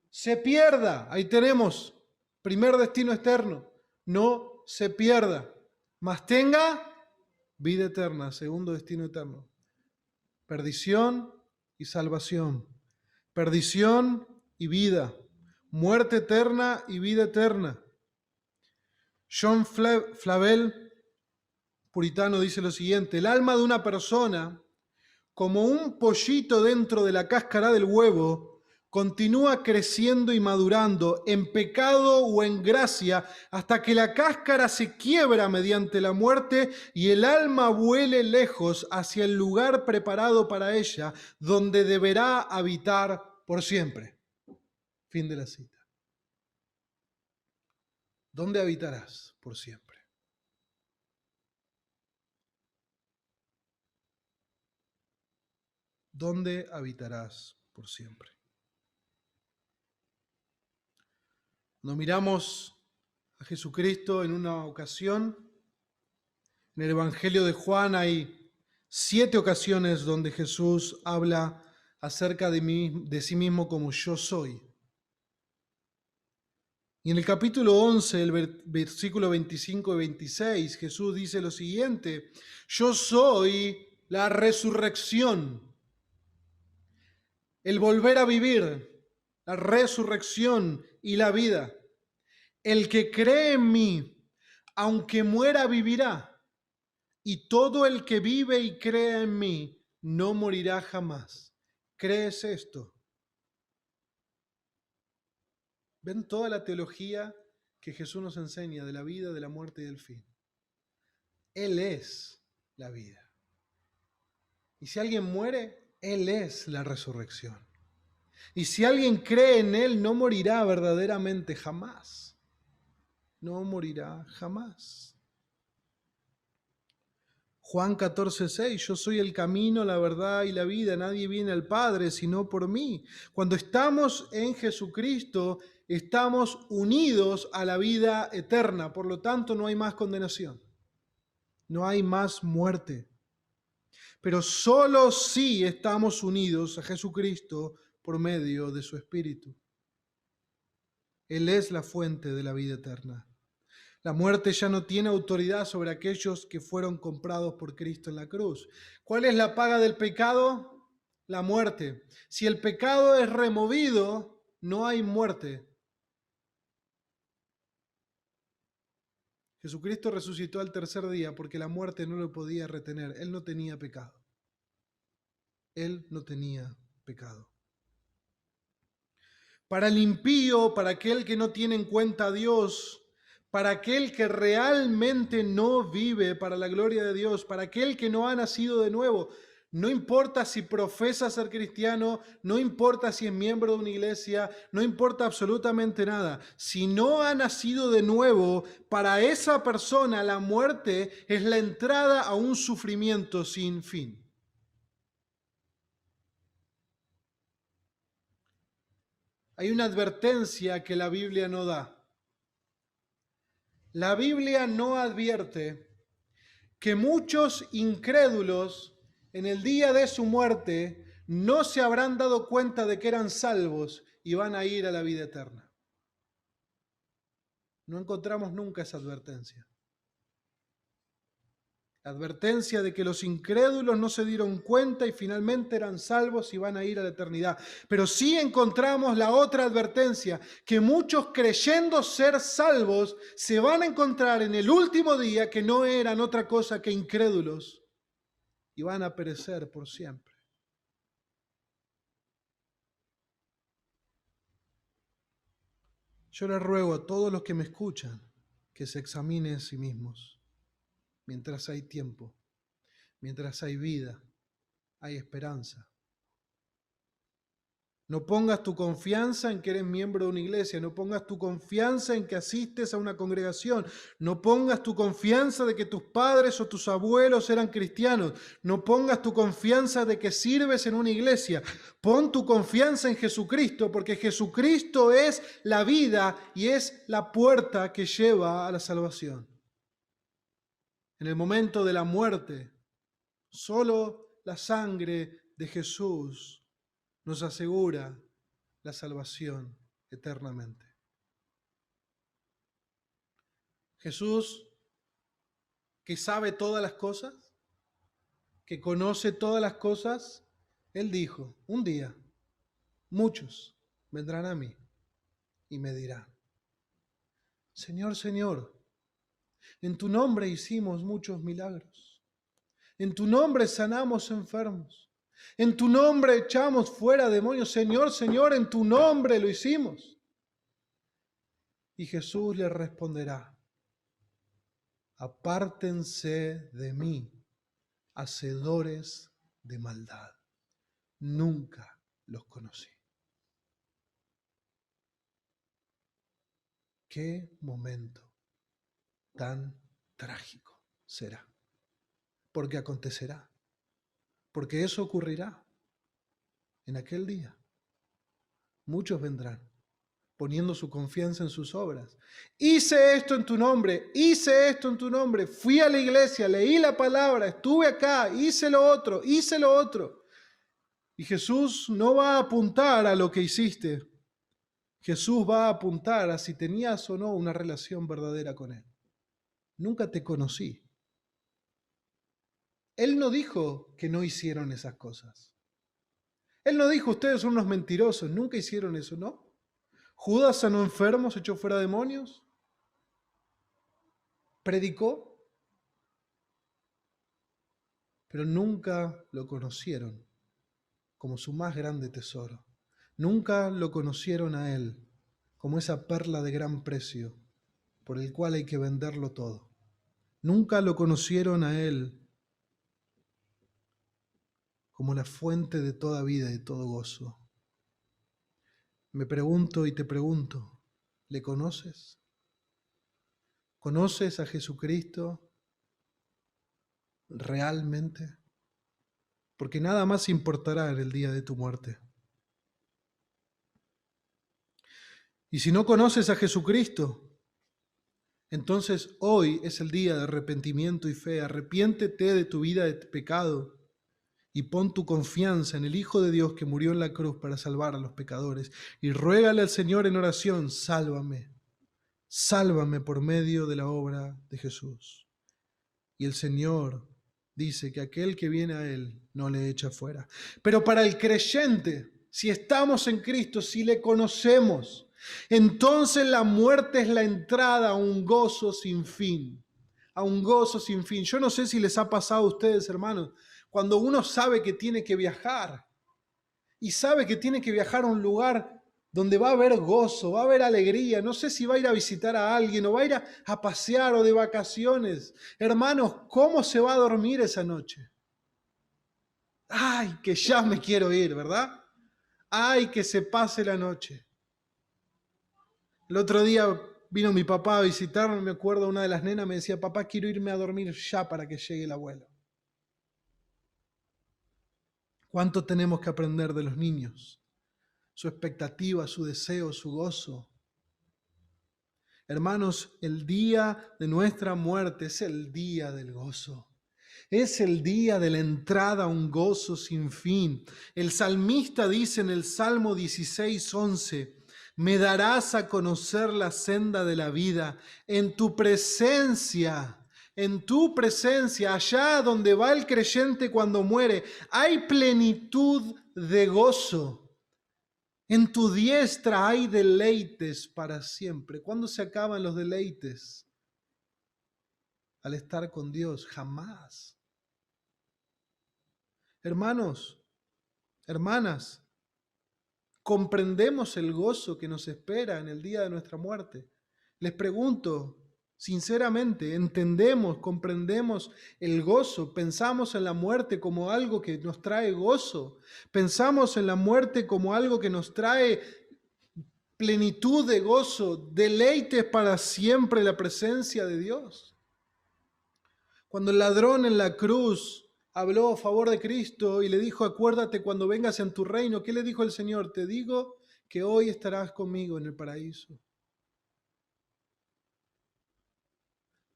se pierda. Ahí tenemos, primer destino eterno, no se pierda, mas tenga vida eterna, segundo destino eterno. perdición y salvación, perdición y vida, muerte eterna y vida eterna. John Flavel, puritano, dice lo siguiente: el alma de una persona, como un pollito dentro de la cáscara del huevo, continúa creciendo y madurando en pecado o en gracia hasta que la cáscara se quiebra mediante la muerte y el alma vuele lejos hacia el lugar preparado para ella, donde deberá habitar por siempre. Fin de la cita. ¿Dónde habitarás por siempre? ¿Dónde habitarás por siempre? Nos miramos a Jesucristo en una ocasión. En el Evangelio de Juan hay 7 ocasiones donde Jesús habla acerca de sí mismo como yo soy. Y en el capítulo 11, el versículo 25 y 26, Jesús dice lo siguiente: yo soy la resurrección, el volver a vivir, la resurrección y la vida. El que cree en mí, aunque muera, vivirá. Y todo el que vive y cree en mí no morirá jamás. ¿Crees esto? ¿Ven toda la teología que Jesús nos enseña de la vida, de la muerte y del fin? Él es la vida. Y si alguien muere, Él es la resurrección. Y si alguien cree en Él, no morirá verdaderamente jamás. No morirá jamás. Juan 14:6, yo soy el camino, la verdad y la vida, nadie viene al Padre sino por mí. Cuando estamos en Jesucristo, estamos unidos a la vida eterna, por lo tanto no hay más condenación, no hay más muerte. Pero solo si estamos unidos a Jesucristo por medio de su Espíritu. Él es la fuente de la vida eterna. La muerte ya no tiene autoridad sobre aquellos que fueron comprados por Cristo en la cruz. ¿Cuál es la paga del pecado? La muerte. Si el pecado es removido, no hay muerte. Jesucristo resucitó al tercer día porque la muerte no lo podía retener. Él no tenía pecado. Él no tenía pecado. Para el impío, para aquel que no tiene en cuenta a Dios, para aquel que realmente no vive para la gloria de Dios, para aquel que no ha nacido de nuevo, no importa si profesa ser cristiano, no importa si es miembro de una iglesia, no importa absolutamente nada. Si no ha nacido de nuevo, para esa persona la muerte es la entrada a un sufrimiento sin fin. Hay una advertencia que la Biblia no da. La Biblia no advierte que muchos incrédulos en el día de su muerte no se habrán dado cuenta de que eran salvos y van a ir a la vida eterna. No encontramos nunca esa advertencia. La advertencia de que los incrédulos no se dieron cuenta y finalmente eran salvos y van a ir a la eternidad. Pero sí encontramos la otra advertencia, que muchos creyendo ser salvos se van a encontrar en el último día que no eran otra cosa que incrédulos y van a perecer por siempre. Yo les ruego a todos los que me escuchan que se examinen a sí mismos mientras hay tiempo, mientras hay vida, hay esperanza. No pongas tu confianza en que eres miembro de una iglesia, no pongas tu confianza en que asistes a una congregación, no pongas tu confianza de que tus padres o tus abuelos eran cristianos, no pongas tu confianza de que sirves en una iglesia. Pon tu confianza en Jesucristo, porque Jesucristo es la vida y es la puerta que lleva a la salvación. En el momento de la muerte, solo la sangre de Jesús nos asegura la salvación eternamente. Jesús, que sabe todas las cosas, que conoce todas las cosas, Él dijo, un día, muchos vendrán a mí y me dirán, Señor, Señor, en tu nombre hicimos muchos milagros. En tu nombre sanamos enfermos. En tu nombre echamos fuera demonios. Señor, Señor, en tu nombre lo hicimos. Y Jesús le responderá, apártense de mí, hacedores de maldad. Nunca los conocí. Qué momento tan trágico será. Porque acontecerá. Porque eso ocurrirá en aquel día. Muchos vendrán poniendo su confianza en sus obras. Hice esto en tu nombre, hice esto en tu nombre, fui a la iglesia, leí la palabra, estuve acá, hice lo otro, hice lo otro. Y Jesús no va a apuntar a lo que hiciste. Jesús va a apuntar a si tenías o no una relación verdadera con Él. Nunca te conocí. Él no dijo que no hicieron esas cosas. Él no dijo, ustedes son unos mentirosos, nunca hicieron eso, ¿no? Judas sanó enfermos, echó fuera demonios, predicó, pero nunca lo conocieron como su más grande tesoro. Nunca lo conocieron a Él como esa perla de gran precio por el cual hay que venderlo todo. Nunca lo conocieron a Él como la fuente de toda vida y de todo gozo. Me pregunto y te pregunto, ¿le conoces? ¿Conoces a Jesucristo realmente? Porque nada más importará en el día de tu muerte. Y si no conoces a Jesucristo, entonces hoy es el día de arrepentimiento y fe. Arrepiéntete de tu vida de pecado y pon tu confianza en el Hijo de Dios que murió en la cruz para salvar a los pecadores. Y ruégale al Señor en oración, sálvame, sálvame por medio de la obra de Jesús. Y el Señor dice que aquel que viene a Él no le echa fuera. Pero para el creyente, si estamos en Cristo, si le conocemos, entonces la muerte es la entrada a un gozo sin fin. A un gozo sin fin. Yo no sé si les ha pasado a ustedes, hermanos, cuando uno sabe que tiene que viajar y sabe que tiene que viajar a un lugar donde va a haber gozo, va a haber alegría. No sé si va a ir a visitar a alguien o va a ir a pasear o de vacaciones. Hermanos, ¿cómo se va a dormir esa noche? Ay, que ya me quiero ir, ¿verdad? Ay, que se pase la noche. El otro día vino mi papá a visitarme, me acuerdo, una de las nenas me decía, papá, quiero irme a dormir ya para que llegue el abuelo. ¿Cuánto tenemos que aprender de los niños? Su expectativa, su deseo, su gozo. Hermanos, el día de nuestra muerte es el día del gozo. Es el día de la entrada a un gozo sin fin. El salmista dice en el Salmo 16:11, me darás a conocer la senda de la vida en tu presencia. En tu presencia, allá donde va el creyente cuando muere, hay plenitud de gozo. En tu diestra hay deleites para siempre. ¿Cuándo se acaban los deleites? Al estar con Dios, jamás. Hermanos, hermanas, ¿comprendemos el gozo que nos espera en el día de nuestra muerte? Les pregunto, sinceramente, ¿entendemos, comprendemos el gozo? ¿Pensamos en la muerte como algo que nos trae gozo? ¿Pensamos en la muerte como algo que nos trae plenitud de gozo, deleites para siempre la presencia de Dios? Cuando el ladrón en la cruz habló a favor de Cristo y le dijo, acuérdate cuando vengas en tu reino, ¿qué le dijo el Señor? Te digo que hoy estarás conmigo en el paraíso.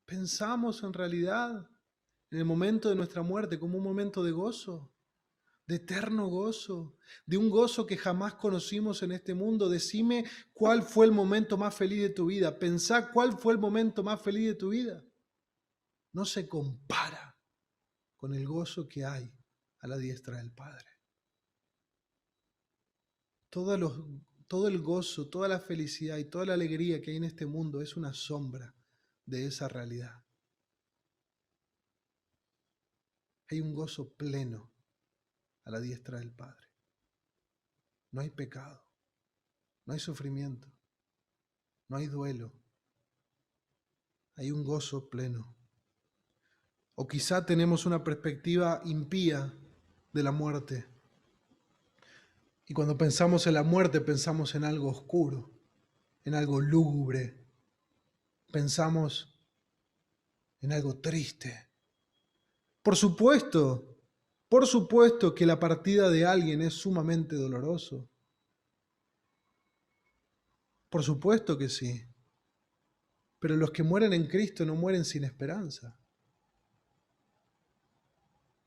¿Pensamos en realidad en el momento de nuestra muerte como un momento de gozo? De eterno gozo, de un gozo que jamás conocimos en este mundo. Decime cuál fue el momento más feliz de tu vida. Pensá cuál fue el momento más feliz de tu vida. No se compara. con el gozo que hay a la diestra del Padre. Todo el gozo, toda la felicidad y toda la alegría que hay en este mundo es una sombra de esa realidad. Hay un gozo pleno a la diestra del Padre. No hay pecado, no hay sufrimiento, no hay duelo. Hay un gozo pleno. O quizá tenemos una perspectiva impía de la muerte. Y cuando pensamos en la muerte, pensamos en algo oscuro, en algo lúgubre. Pensamos en algo triste. Por supuesto que la partida de alguien es sumamente doloroso. Por supuesto que sí. Pero los que mueren en Cristo no mueren sin esperanza.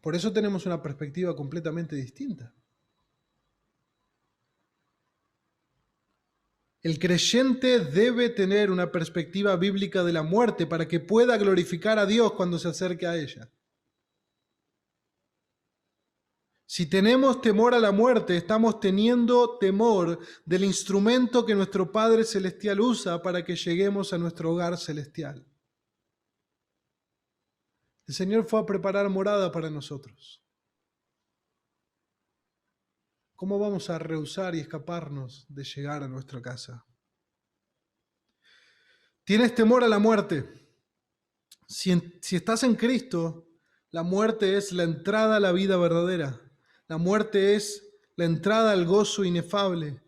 Por eso tenemos una perspectiva completamente distinta. El creyente debe tener una perspectiva bíblica de la muerte para que pueda glorificar a Dios cuando se acerque a ella. Si tenemos temor a la muerte, estamos teniendo temor del instrumento que nuestro Padre Celestial usa para que lleguemos a nuestro hogar celestial. El Señor fue a preparar morada para nosotros. ¿Cómo vamos a rehusar y escaparnos de llegar a nuestra casa? ¿Tienes temor a la muerte? Si estás en Cristo, la muerte es la entrada a la vida verdadera. La muerte es la entrada al gozo inefable.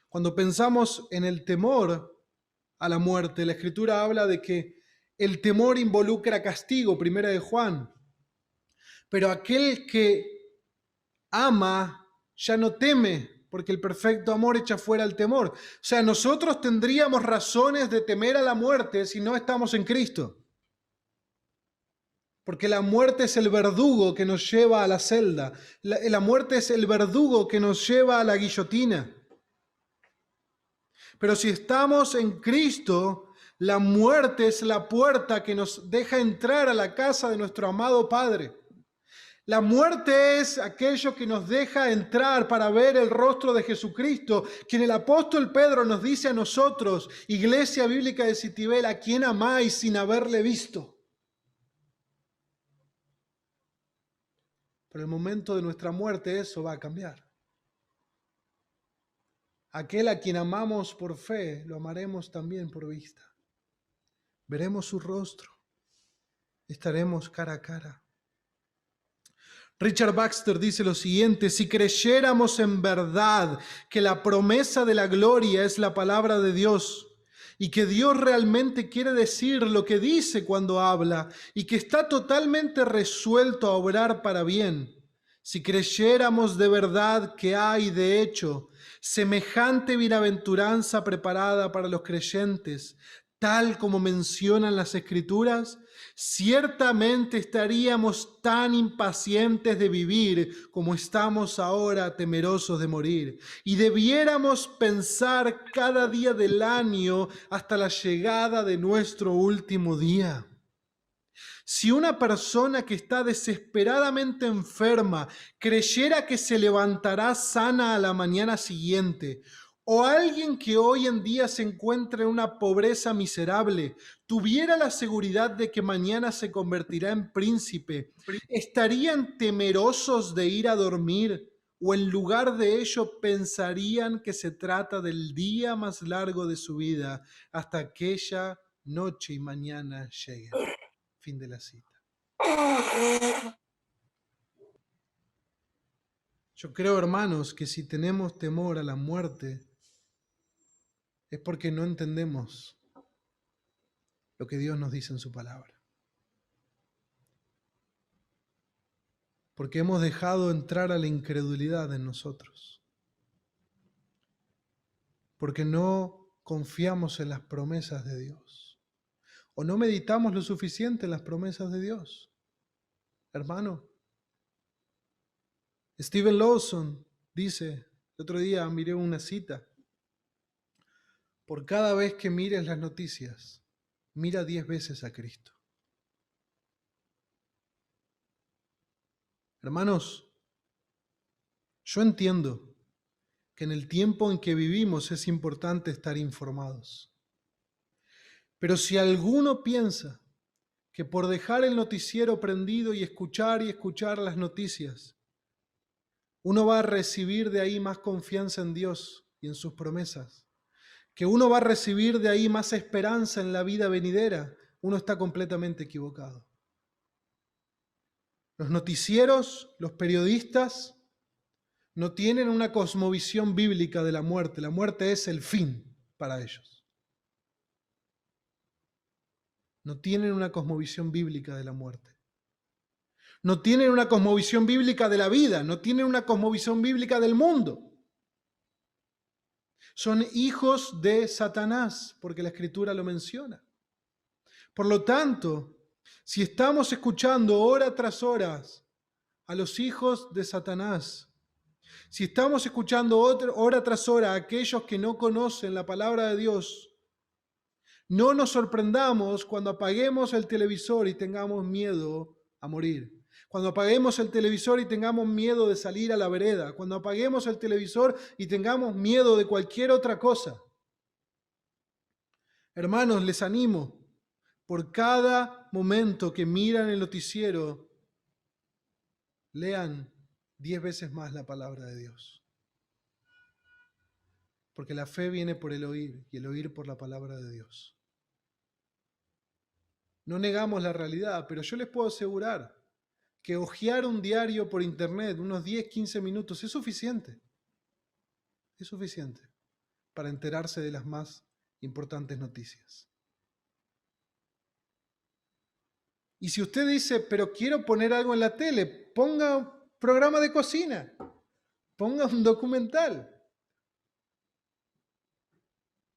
Cuando pensamos en el temor a la muerte, la Escritura habla de que el temor involucra castigo, primera de Juan. Pero aquel que ama ya no teme, porque el perfecto amor echa fuera el temor. O sea, nosotros tendríamos razones de temer a la muerte si no estamos en Cristo. Porque la muerte es el verdugo que nos lleva a la celda. La muerte es el verdugo que nos lleva a la guillotina. Pero si estamos en Cristo, la muerte es la puerta que nos deja entrar a la casa de nuestro amado Padre. La muerte es aquello que nos deja entrar para ver el rostro de Jesucristo, quien el apóstol Pedro nos dice a nosotros, Iglesia Bíblica de Citibel, ¿a quién amáis sin haberle visto? Pero el momento de nuestra muerte eso va a cambiar. Aquel a quien amamos por fe, lo amaremos también por vista. Veremos su rostro, estaremos cara a cara. Richard Baxter dice lo siguiente: si creyéramos en verdad que la promesa de la gloria es la palabra de Dios y que Dios realmente quiere decir lo que dice cuando habla y que está totalmente resuelto a obrar para bien, si creyéramos de verdad que hay de hecho semejante bienaventuranza preparada para los creyentes, tal como mencionan las Escrituras, ciertamente estaríamos tan impacientes de vivir como estamos ahora temerosos de morir. Y debiéramos pensar cada día del año hasta la llegada de nuestro último día. Si una persona que está desesperadamente enferma creyera que se levantará sana a la mañana siguiente, o alguien que hoy en día se encuentra en una pobreza miserable tuviera la seguridad de que mañana se convertirá en príncipe, ¿estarían temerosos de ir a dormir? ¿O en lugar de ello pensarían que se trata del día más largo de su vida hasta aquella noche y mañana lleguen? Fin de la cita. Yo creo, hermanos, que si tenemos temor a la muerte es porque no entendemos lo que Dios nos dice en su palabra. Porque hemos dejado entrar a la incredulidad en nosotros. Porque no confiamos en las promesas de Dios. O no meditamos lo suficiente en las promesas de Dios. Hermano, Steven Lawson dice, el otro día miré una cita: por cada vez que mires las noticias, mira 10 veces a Cristo. Hermanos, yo entiendo que en el tiempo en que vivimos es importante estar informados. Pero si alguno piensa que por dejar el noticiero prendido y escuchar las noticias, uno va a recibir de ahí más confianza en Dios y en sus promesas, que uno va a recibir de ahí más esperanza en la vida venidera, uno está completamente equivocado. Los noticieros, los periodistas, no tienen una cosmovisión bíblica de la muerte. La muerte es el fin para ellos. No tienen una cosmovisión bíblica de la muerte. No tienen una cosmovisión bíblica de la vida. No tienen una cosmovisión bíblica del mundo. Son hijos de Satanás, porque la Escritura lo menciona. Por lo tanto, si estamos escuchando hora tras hora a los hijos de Satanás, si estamos escuchando hora tras hora a aquellos que no conocen la palabra de Dios, no nos sorprendamos cuando apaguemos el televisor y tengamos miedo a morir. Cuando apaguemos el televisor y tengamos miedo de salir a la vereda. Cuando apaguemos el televisor y tengamos miedo de cualquier otra cosa. Hermanos, les animo, por cada momento que miran el noticiero, lean 10 veces más la palabra de Dios. Porque la fe viene por el oír y el oír por la palabra de Dios. No negamos la realidad, pero yo les puedo asegurar que hojear un diario por internet unos 10, 15 minutos es suficiente. Es suficiente para enterarse de las más importantes noticias. Y si usted dice, pero quiero poner algo en la tele, ponga un programa de cocina, ponga un documental.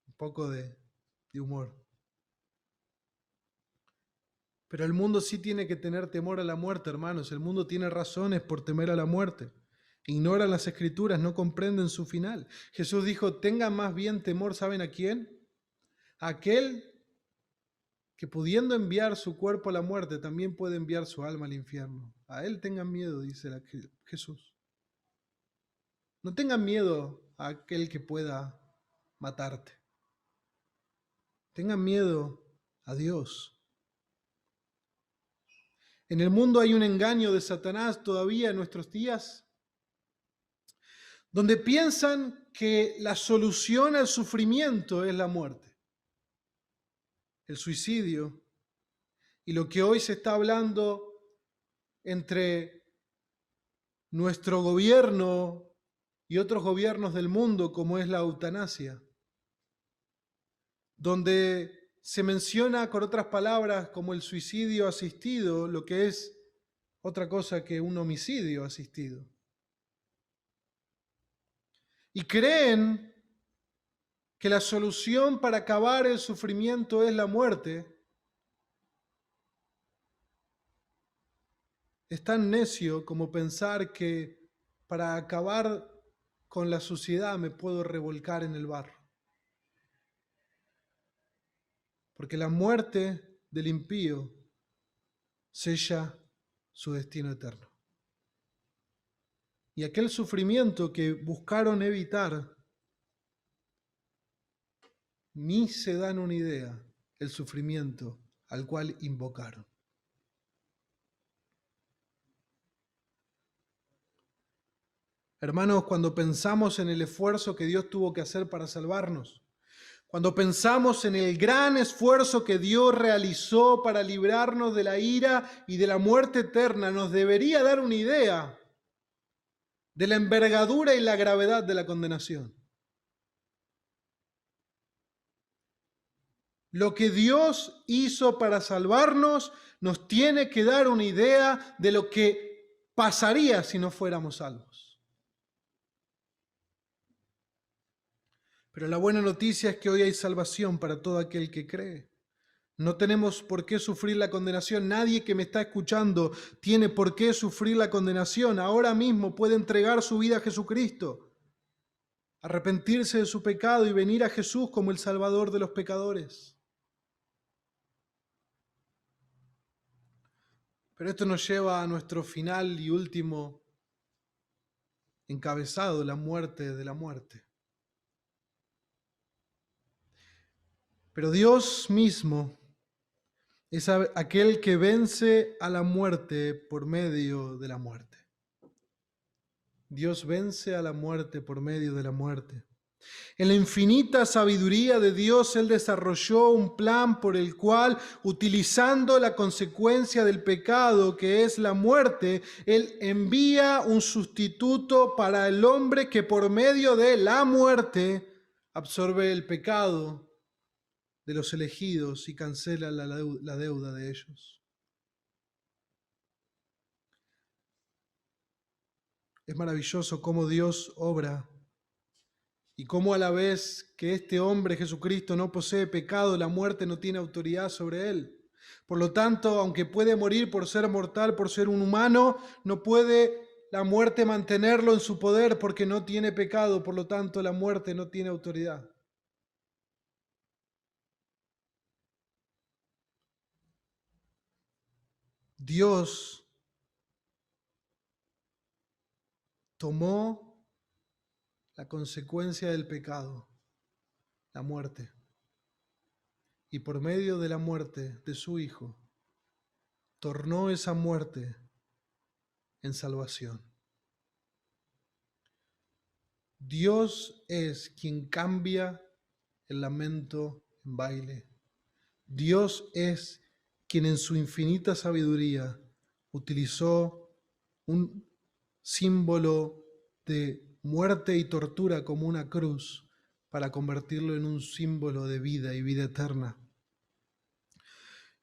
Un poco de humor. Pero el mundo sí tiene que tener temor a la muerte, hermanos. El mundo tiene razones por temer a la muerte. Ignoran las Escrituras, no comprenden su final. Jesús dijo, tengan más bien temor, ¿saben a quién? A aquel que pudiendo enviar su cuerpo a la muerte, también puede enviar su alma al infierno. A él tengan miedo, dice Jesús. No tengan miedo a aquel que pueda matarte. Tengan miedo a Dios. En el mundo hay un engaño de Satanás todavía en nuestros días, donde piensan que la solución al sufrimiento es la muerte, el suicidio, y lo que hoy se está hablando entre nuestro gobierno y otros gobiernos del mundo, como es la eutanasia, donde se menciona con otras palabras como el suicidio asistido, lo que es otra cosa que un homicidio asistido. Y creen que la solución para acabar el sufrimiento es la muerte. Es tan necio como pensar que para acabar con la suciedad me puedo revolcar en el barro. Porque la muerte del impío sella su destino eterno. Y aquel sufrimiento que buscaron evitar, ni se dan una idea el sufrimiento al cual invocaron. Hermanos, cuando pensamos en el esfuerzo que Dios tuvo que hacer para salvarnos, cuando pensamos en el gran esfuerzo que Dios realizó para librarnos de la ira y de la muerte eterna, nos debería dar una idea de la envergadura y la gravedad de la condenación. Lo que Dios hizo para salvarnos nos tiene que dar una idea de lo que pasaría si no fuéramos salvos. Pero la buena noticia es que hoy hay salvación para todo aquel que cree. No tenemos por qué sufrir la condenación. Nadie que me está escuchando tiene por qué sufrir la condenación. Ahora mismo puede entregar su vida a Jesucristo, arrepentirse de su pecado y venir a Jesús como el Salvador de los pecadores. Pero esto nos lleva a nuestro final y último encabezado, la muerte de la muerte. Pero Dios mismo es aquel que vence a la muerte por medio de la muerte. Dios vence a la muerte por medio de la muerte. En la infinita sabiduría de Dios, Él desarrolló un plan por el cual, utilizando la consecuencia del pecado, que es la muerte, Él envía un sustituto para el hombre que por medio de la muerte absorbe el pecado de los elegidos y cancela la deuda de ellos. Es maravilloso cómo Dios obra y cómo a la vez que este hombre Jesucristo no posee pecado, la muerte no tiene autoridad sobre él. Por lo tanto, aunque puede morir por ser mortal, por ser un humano, no puede la muerte mantenerlo en su poder porque no tiene pecado. Por lo tanto, la muerte no tiene autoridad. Dios tomó la consecuencia del pecado, la muerte, y por medio de la muerte de su Hijo, tornó esa muerte en salvación. Dios es quien cambia el lamento en baile. Dios es quien en su infinita sabiduría utilizó un símbolo de muerte y tortura como una cruz para convertirlo en un símbolo de vida y vida eterna.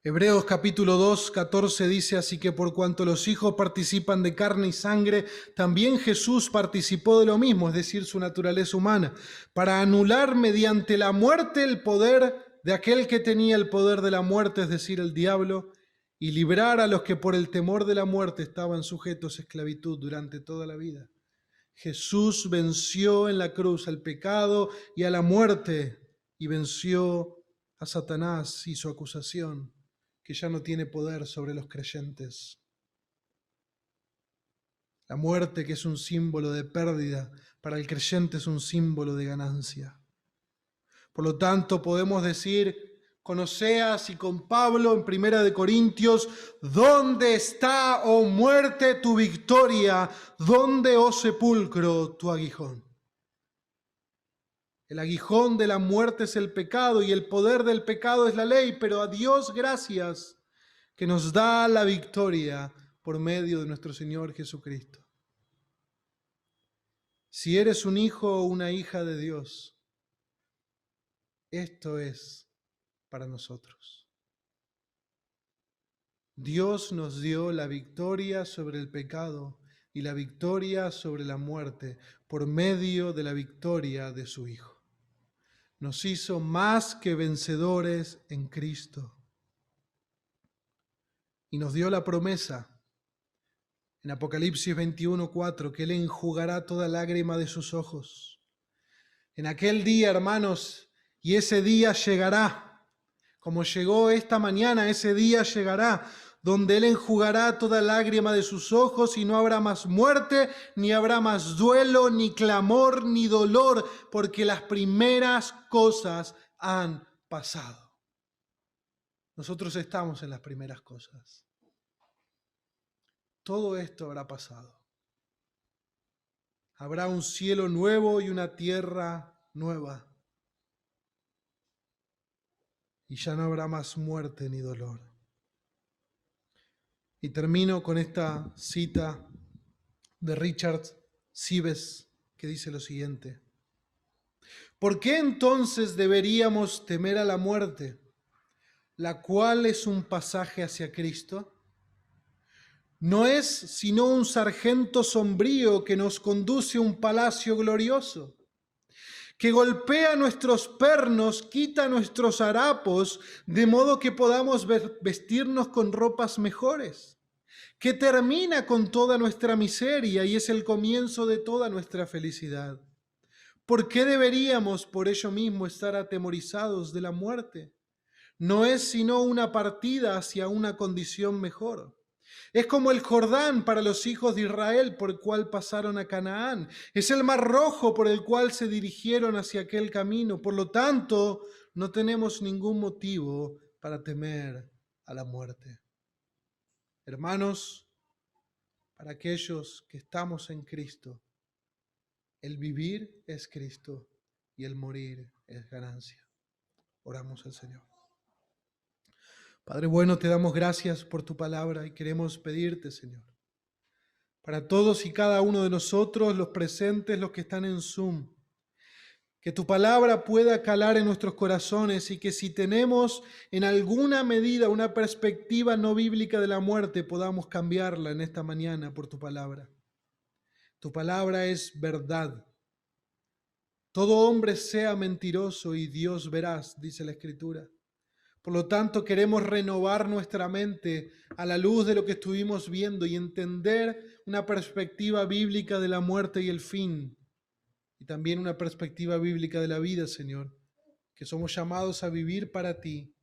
Hebreos capítulo 2, 14 dice: así que por cuanto los hijos participan de carne y sangre, también Jesús participó de lo mismo, es decir, su naturaleza humana, para anular mediante la muerte el poder de aquel que tenía el poder de la muerte, es decir, el diablo, y librar a los que por el temor de la muerte estaban sujetos a esclavitud durante toda la vida. Jesús venció en la cruz al pecado y a la muerte, y venció a Satanás y su acusación, que ya no tiene poder sobre los creyentes. La muerte, que es un símbolo de pérdida, para el creyente es un símbolo de ganancia. Por lo tanto, podemos decir con Oseas y con Pablo en 1 Corintios: ¿dónde está, oh muerte, tu victoria? ¿Dónde, oh sepulcro, tu aguijón? El aguijón de la muerte es el pecado y el poder del pecado es la ley, pero a Dios gracias que nos da la victoria por medio de nuestro Señor Jesucristo. Si eres un hijo o una hija de Dios, esto es para nosotros. Dios nos dio la victoria sobre el pecado y la victoria sobre la muerte por medio de la victoria de su Hijo. Nos hizo más que vencedores en Cristo. Y nos dio la promesa en Apocalipsis 21:4, que Él enjugará toda lágrima de sus ojos. En aquel día, hermanos, y ese día llegará, como llegó esta mañana, ese día llegará, donde Él enjugará toda lágrima de sus ojos y no habrá más muerte, ni habrá más duelo, ni clamor, ni dolor, porque las primeras cosas han pasado. Nosotros estamos en las primeras cosas. Todo esto habrá pasado. Habrá un cielo nuevo y una tierra nueva. Y ya no habrá más muerte ni dolor. Y termino con esta cita de Richard Sibbes, que dice lo siguiente: ¿por qué entonces deberíamos temer a la muerte, la cual es un pasaje hacia Cristo? No es sino un sargento sombrío que nos conduce a un palacio glorioso, que golpea nuestros pernos, quita nuestros harapos, de modo que podamos vestirnos con ropas mejores, que termina con toda nuestra miseria y es el comienzo de toda nuestra felicidad. ¿Por qué deberíamos por ello mismo estar atemorizados de la muerte? No es sino una partida hacia una condición mejor. Es como el Jordán para los hijos de Israel por el cual pasaron a Canaán. Es el mar rojo por el cual se dirigieron hacia aquel camino. Por lo tanto, no tenemos ningún motivo para temer a la muerte. Hermanos, para aquellos que estamos en Cristo, el vivir es Cristo y el morir es ganancia. Oramos al Señor. Padre bueno, te damos gracias por tu palabra y queremos pedirte, Señor, para todos y cada uno de nosotros, los presentes, los que están en Zoom, que tu palabra pueda calar en nuestros corazones y que si tenemos en alguna medida una perspectiva no bíblica de la muerte, podamos cambiarla en esta mañana por tu palabra. Tu palabra es verdad. Todo hombre sea mentiroso y Dios veraz, dice la Escritura. Por lo tanto, queremos renovar nuestra mente a la luz de lo que estuvimos viendo y entender una perspectiva bíblica de la muerte y el fin, y también una perspectiva bíblica de la vida, Señor, que somos llamados a vivir para ti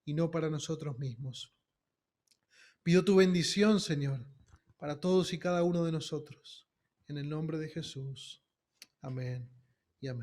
y no para nosotros mismos. Pido tu bendición, Señor, para todos y cada uno de nosotros. En el nombre de Jesús. Amén y amén.